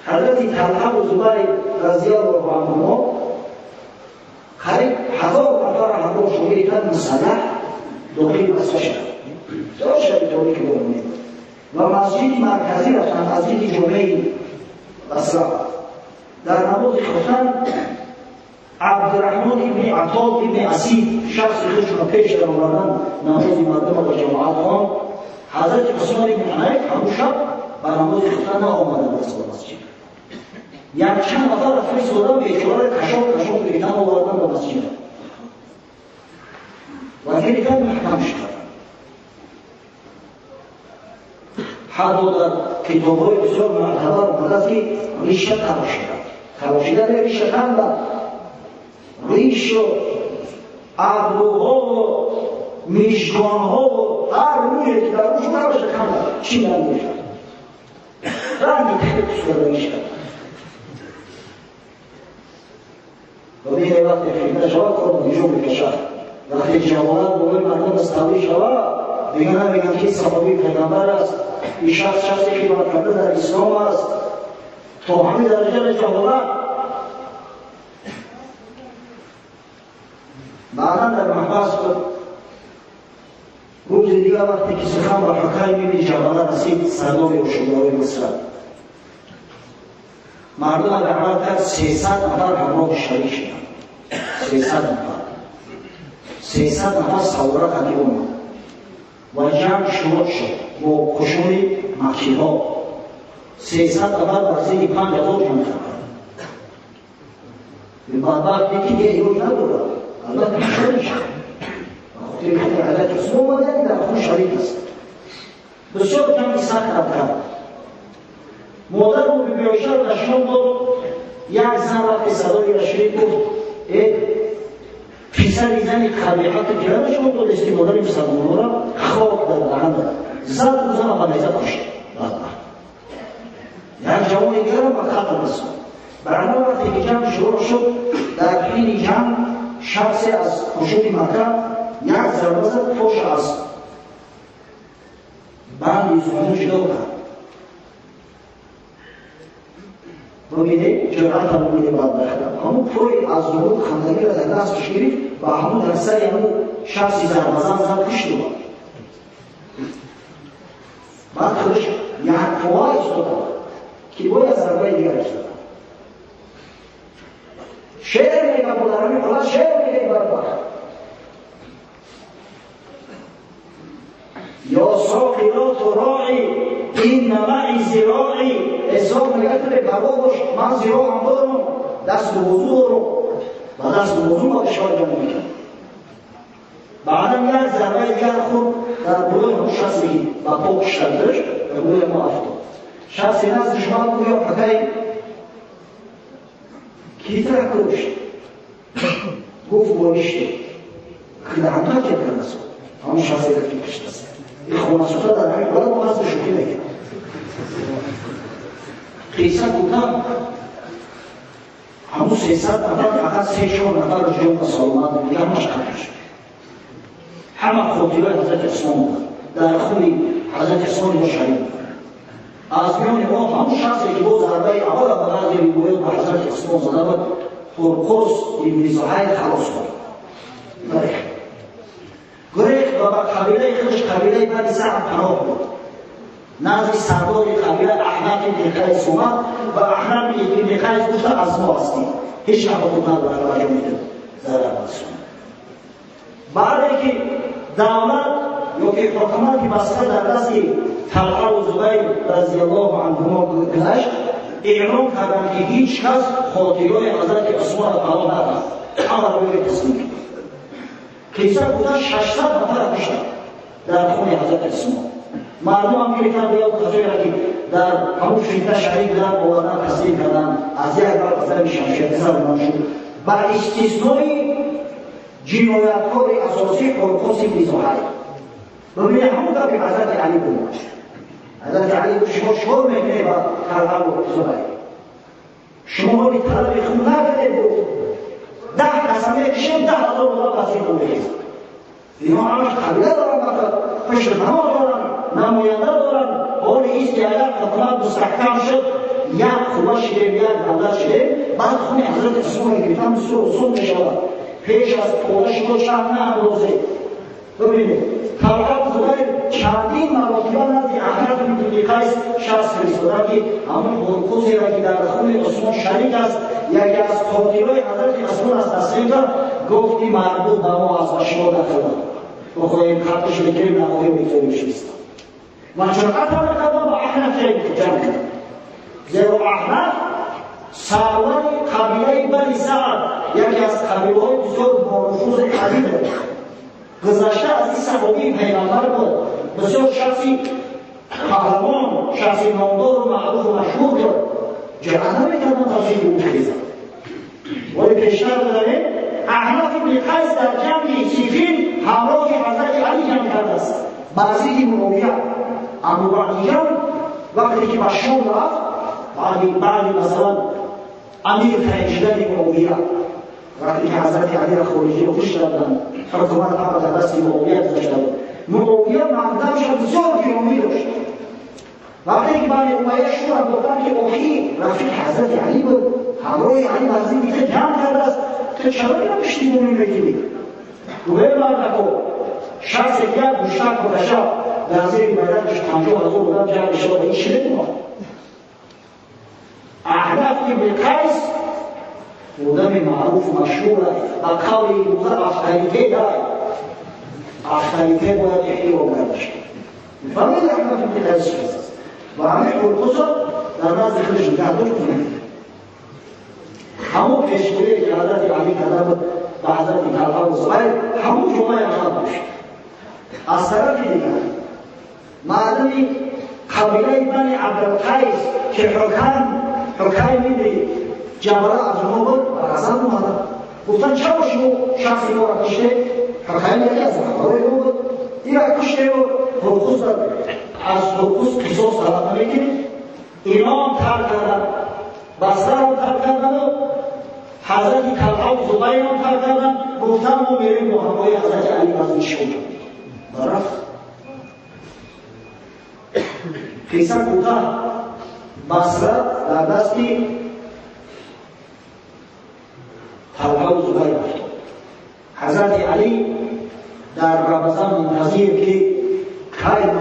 حضرت طلحه و زبیر رضی الله عنهما قریب 1000 نفر همراه شدند مسلح داخل مسجد شدند. داشتند تاریک بارونی و مسجد مرکزی رفتند مسجد جمعه بصره در نماز خواندن عبدالرحمن ابن عطا ابن اسید شخص خودشون را پیش در آوردن نماز مردم با جماعت خواند. حضرت عثمان بن حنیف همون شب به نماز خواندن آمدند به مسجد. یک چند نفر را فرستادن بیچاره کشاف بگیرن آوردن به مسجد و گریدن محکم شد. حتی در کتاب‌های بسیار معتبر آمده است که ریشه تراشیدن ریشه کندن ریش و ابروها و میشگانها و هر روی که در روش نباشه کندن چی نمیشه رنگی تخیط ریشه و بیه وقتی خیلی شود کار بیجون بکشد وقتی جوانات بوی مردم استوی شود دیگه نمیگن که صحابی پیغمبر است این شخصی که برکرده در اسلام است تا همین درجه جوانات بعدا در محباس روز دیگه وقتی که سخن را حکای میبینی جوانات رسید سردار و شداوی مصر مردم در حال کرد 300 نفر همراه شریک شدند 300 نفر سواره قدیم اومد و جمع شروع شد با کشون مکشی ها 300 نفر برزی 5000 جمع کرد بعد یکی دیگه ایروز نداره البته شریک شد وقتی که حضرت عثمان اومدن در خون شریک است بسیار جمعی سخت کرد مادر رو به بیایشه نشان داد یک زن وقتی صدای رشوی گفت پیسر زنی قبیحت کرده شما داد استی مادر مسلمانها را خاک در دهن زد و زن خلیزه کشت یک جوان دیگر را به خطر رسید برای وقتی که جمع شروع شد در حین جمع شخصی از خشوط مکه یک ضربه زد پاش از بند زمین جدا کرد ببینید جرأت هم ببینید بدبختم همون پای از ظهور خندگی را در دستش گرفت و همون در سر همون شخصی ضربه‌زن زد کشت بود بعد خودش یک پوها ایستاد که باید ضربه دیگر ایستاد شعر میگه مادرانی خدا شعر میگه بدبخت یا ساقیات راعی این معی زراعی حساب نگهت به بابا باش من زراع هم دارم دست به وضوع دارم و دست به وضوع ما کشار جمع میکنم بعدم یک ضربه دیگر خود در بروی همون شخصی که با پاک شدرش به بروی ما افتاد شخصی نزد شما بگویا حکای کلیت را کشت گفت بانشته که در همه که کرده است همون شخصی را که کشت است این خونسوتا در همین بالا ما هست به شوخی نگه قیسه بودم همون 300 نفر فقط 3-4 نفر رو جمع سالمت دیگه همش قتل شد همه خاطره حضرت عثمان بود در خون حضرت عثمان با شهید از میان ما همون شخصی که بود ضربه اول به بعضی روایات به حضرت عثمان زده بود هرقس ابن زهیر خلاص کرد گریخت و به قبیله خودش قبیله بنی سعد پناه بود نزد سردار قبیله احمد بن قیس اومد و احمد بن قیس گفت از ما هستیم، هیچ نبود نداره و میده ضرر رسون. بعد اینکه دولت یا که حکومت مصر در دست طلحه و زبیر رضی الله عنهما گذشت، اعلام کردند که هیچ کس خاطرهای حضرت عثمان را فرا نرفت، همه را روی تسلیم کرد. کلیسا گذشت 600 نفر کشتند در خون حضرت عثمان. مردم هم که کردن یا کسایی را که در همون فتنه شریک بودن آوردن تسلیم کردن، از یک بار قتل شمشیر زدن شد. بر استثنای جنایتکار اساسی هولوکاست ابن زهیر. ببینید همون که حضرت علی بود. حضرت علی شما شور میکنه با طلحه و زبیر. شما رو طلب خون نکرده بود. 10 قسمه کشیم 10,000 دلار وسیع بودید. اینا همش قبیله دارن، پشتنما دارن، نماینده دارن. حال ایست که اگر حکومت مستحکم شد، یک خوبه شدیم، یک دولت شدیم، بعد خون حضرت عثمان گرفتن سر میشود. پیش از پولش تو چند نه روزه. ببینید طلحه و زبیر چندین مراتبه نزد احمد بن قیس شخص فرستادند که همون هولوکاستی را که در خون عثمان شریک است، یکی از قاتلای حضرت عثمان است تسلیم کرد، گفت این مربوط به ما است و شما نخواهید بخواهیم خطش بگیریم نخواهیم بگذاریمش نیستم. من چون قتل میکردم با احمد جمع کردم، زیرا احمد سرور قبیله بنی سعد، یکی از قبیله‌های بسیار بانفوذ قدیم بود. گذشته از این صحابی پیغمبر بود، بسیار شخصی پهلوان، شخصی نامدار و معروف و مشهور بود. جرأت نمی‌کردن تفسیر او بریزن. ولی پیشتر بدانید احمد بن قیس در جنگ صفین همراه حضرت علی جنگ کرده است. بعضی معاویه اما بعدیان وقتی که به شام رفت، بعد مثلا امیر تعیین شدن معاویه، وقتی که حضرت علی را خارجی رو کشته بودند، حکومت هم در دست معاویه گذاشته بود. معاویه مقدمش بسیار گرامی داشت. وقتی که بنی امیه شروع گفتند که اوحی رفیق حضرت علی بود، همراه علی نزدیک دیگه جمع کرده است، تو چرا اینا پشتیبانی می‌کنی؟ گویا مردکو شخص یک مشتاق گذشته در زیر میدانش 50,000 دلار جمع شد. این شده ما احمد بن قیس آدم معروف و مشهور و قولی موزه افخاریته دارد. افخاریته باید احترام داشت. می‌فهمید احمد بن قیس است و همه هولوکاست در نزد خودش نگه داشت. همون پیشگویی که حضرت علی کرده بود به حضرت طلحه و زبیر، همون جمعه احمد داشت. از طرف دیگر معلومی قبیله بنی عبدالقیس که حکیم جبره از اونها بود و غضب اومدن، گفتن چرا شما شخصی ما را کشته؟ حکیم یکی از رهبران ما بود، این را کشته و هولوکاست از هولوکاست قصاص طلب نمی‌کنید. اینا هم ترک کردن، بصره هم ترک کردن و حضرت طلحه و زبیر هم ترک کردن، گفتن ما میریم با همراه حضرت علی نزد شما رفت. قصه کوتاه بصره در دست طلحه و زبیر رفت. حضرت علی در رمضان منتظر که خیر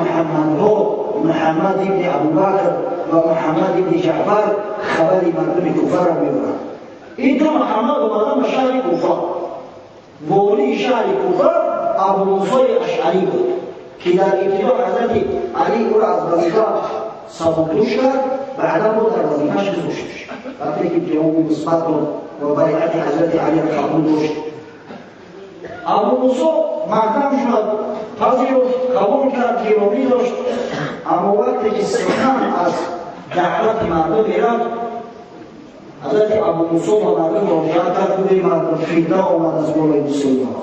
محمد ابن ابوبکر و محمد ابن جعفر خبری مردم کوفه را میبرند. این دو محمد اومدن به شهر کوفه. والی شهر کوفه ابو موسی اشعری بود که در ابتدا حضرت علی او را از وظیفه سبکدوش کرد، بعدا بود در وظیفه‌اش گذاشتش. وقتی که جواب مثبت و بیعت حضرت علی را قبول داشت، ابو موسی مقدم شد، پذیرفت، قبول کرد، گرامی داشت. اما وقتی که سخن از دعوت مردم میرفت، حضرت ابو موسی و مردم را مراجعه کرد که مردم فتنه آمد از بالای مسلمان،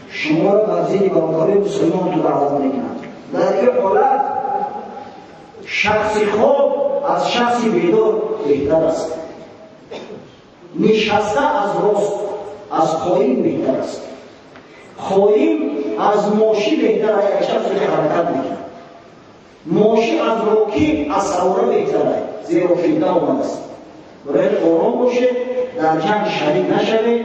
شما را بر ضد برادری مسلمان تو دعوت میکنند. در این حالت شخصی خواب از شخصی بیدار بهتر است. نشسته از راست از خائن بهتر است. خائن از ماشی بهتر است. یک شخصی که حرکت میکنه، ماشی از راکی از سواره بهتر است، زیرا فتنه آمده است. باید آرام باشه، در جنگ شریک نشوه،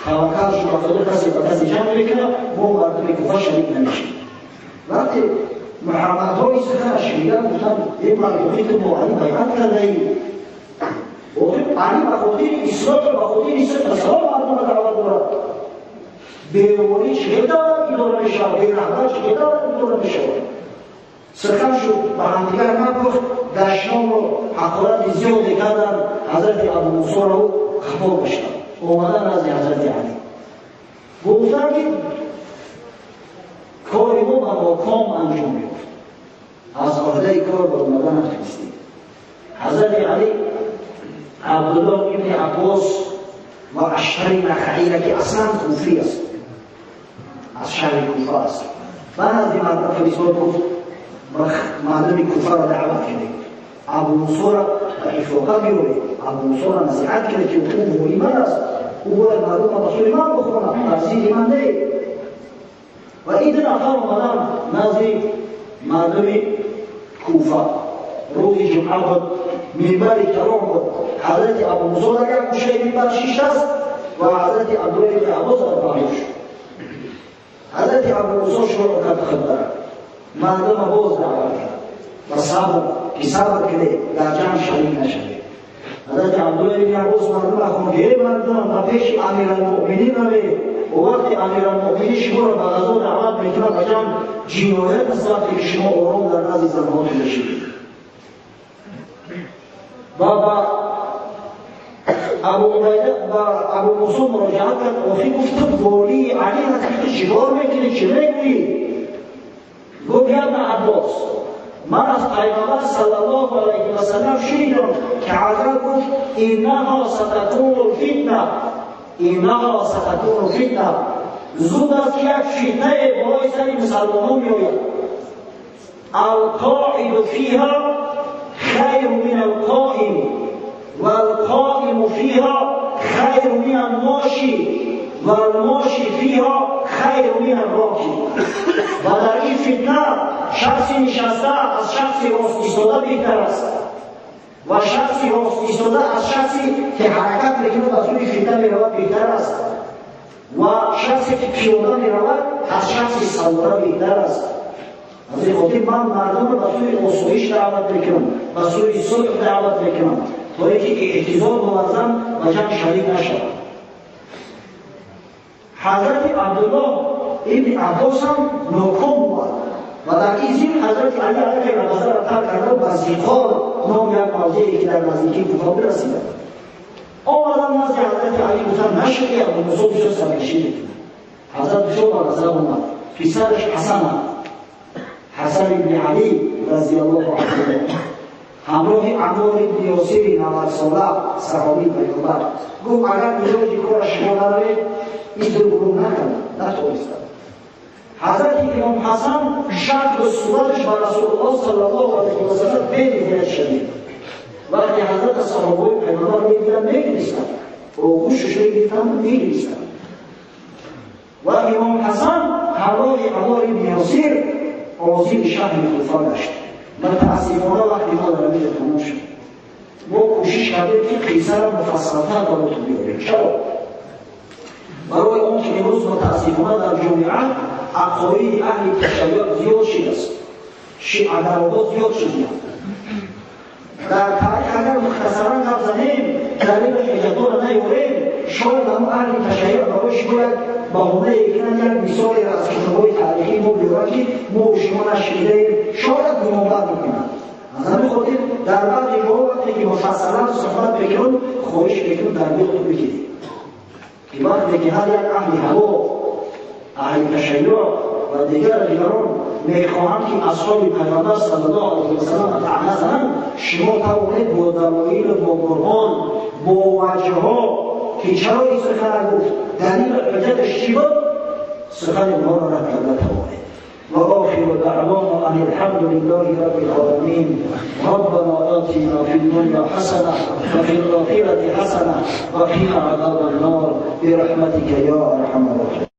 توکلش را خود کسی به کسی جمع میکنه، ما مردم کوفه شریک نمیشیم. وقتی محمد های سخن شیعه گفتن این مردمی که با علی بیعت کرده ای علی بخاطر اسلام بخاطر اسلام مردم را دعوت دارد بیروری چه دارد اداره میشود به رهبر چه دارد اداره میشود سخن شد به همدیگر نگفت دشنام و حقارت زیادی کردن حضرت ابو موسی را خفا گشتند اومدن از حضرت علی گفتن که کار ما به ناکام انجام می‌یافت از عهده کار به اومدن نتونستیم حضرت علی عبدالله ابن عباس و اشتری نخعی را که اصلا کوفی است از شهر کوفه است بعضی مردم فرستاد گفت مردم کوفه را دعوت کرده ابو موسی را به افاقه بیاره ابو موسی را نصیحت کرده که او مولی من است او باید مردم را به سوی من بخونم ترسید من نه و این نفر آمدن نزد مردم کوفه روز جمعه بود منبری کرام بود حضرت ابو موسی را یک گوشه منبر شیشه است و حضرت عبدالله بن عباس را پهلوش حضرت ابو موسی شروع کرد خبر مردم باز دعوت کرد و صبر که صبر کرده در جمع شریک نشده حضرت عبدالله بن عباس مردم را خونده مردم و پیش امیرالمؤمنین روی و وقتی امیرالمؤمنین شما را به غزا دعوت میکنه به جمع جنایت است وقتی که شما آرام در نزد زنهاتون بشید و ابو موسی مراجعت کرد آخی گفت والی علی هستی که چیکار میکنی چه میگویی گفت یا ابن عباس من از پیغمبر صلی الله علیه و سلم شنیدم که حضرت گفت انها ستکون فتنه زود است که یک فتنه بالای سر مسلمانان میآید القاعد فیها خیر من القائم والقائم فيها خير من الماشي والماشي فيها خير من الراكب و در این فتنه شخصی نشسته از شخصی راست ایستاده بهتر است و شخصی راست ایستاده از شخصی که حرکت میکنه از روی فتنه میرود بهتر است و شخصی که پیاده میرود از شخصی سواره بهتر است از این خاطر من مردم را به سوی آسایش دعوت میکنم به سوی صلح دعوت میکنم تا اینکه اعتزال منظم و جمع شریک نشود حضرت عبدالله ابن عباس هم ناکام بود و در این زیر حضرت علی علیه رضا را ترک کرده و به زیقار نام یک موضعی که در نزدیکی کوفه برسیده آمدن نزد حضرت علی گفتن نشدی ابو موسی بسیار سرنشین حضرت بسیار برزه آمد پسرش حسن ابن علی رضی الله عنه همراه عمار ابن یاسر 90 ساله صحابی پیغمبر گفت اگر مزاج کار شما ندارید این گروه نتوانستند حضرت امام حسن شکل و صورتش به رسول الله صلی الله علیه و سلم بینیده شدید وقتی حضرت صحابه پیغمبر می‌دیدند می‌گریستند آغوشش می‌گرفتند می‌گریستند و امام حسن همراه عمار ابن یاسر عازم شهر کوفه گشت متاسفانه وقتی ما در امید تمام شد ما کوشش کردیم که قصه را مفصل‌تر براتون بیاریم چرا؟ برای اون که امروز متاسفانه در جامعه عقاید اهل تشیع زیاد شده است شیعه درآباد زیاد شده در تاریخ اگر مختصرا حرف زنیم دلیل حجتها را نیاریم شاید هم اهل تشیع برایش باید بهونه کنند یک مثالی را از کتاب‌های تاریخی ما بیارند که ما و شما نشنیدیم شاید گمانبر میکنند از همین خاطر در بعضی جاها وقتی که مفصلا صحبت بکنم خواهش میکنم در بیرون بگیرید که وقتی که هر یک اهل هوا اهل تشیع و دیگران میخواهند که اصحاب پیغمبر صلی الله علیه و سلم طعنه زنند شما توانید با دلایل با برهان با وجه‌ها که چرا این سخن گفت دلیل حجتش چی بود سخن اونها را رد کرده توانید و آخر دعوانا ان الحمد لله رب العالمین ربنا آتنا فی الدنیا حسنه و فی الاخره حسنه و قنا عذاب النار برحمتك یا ارحم الراحمین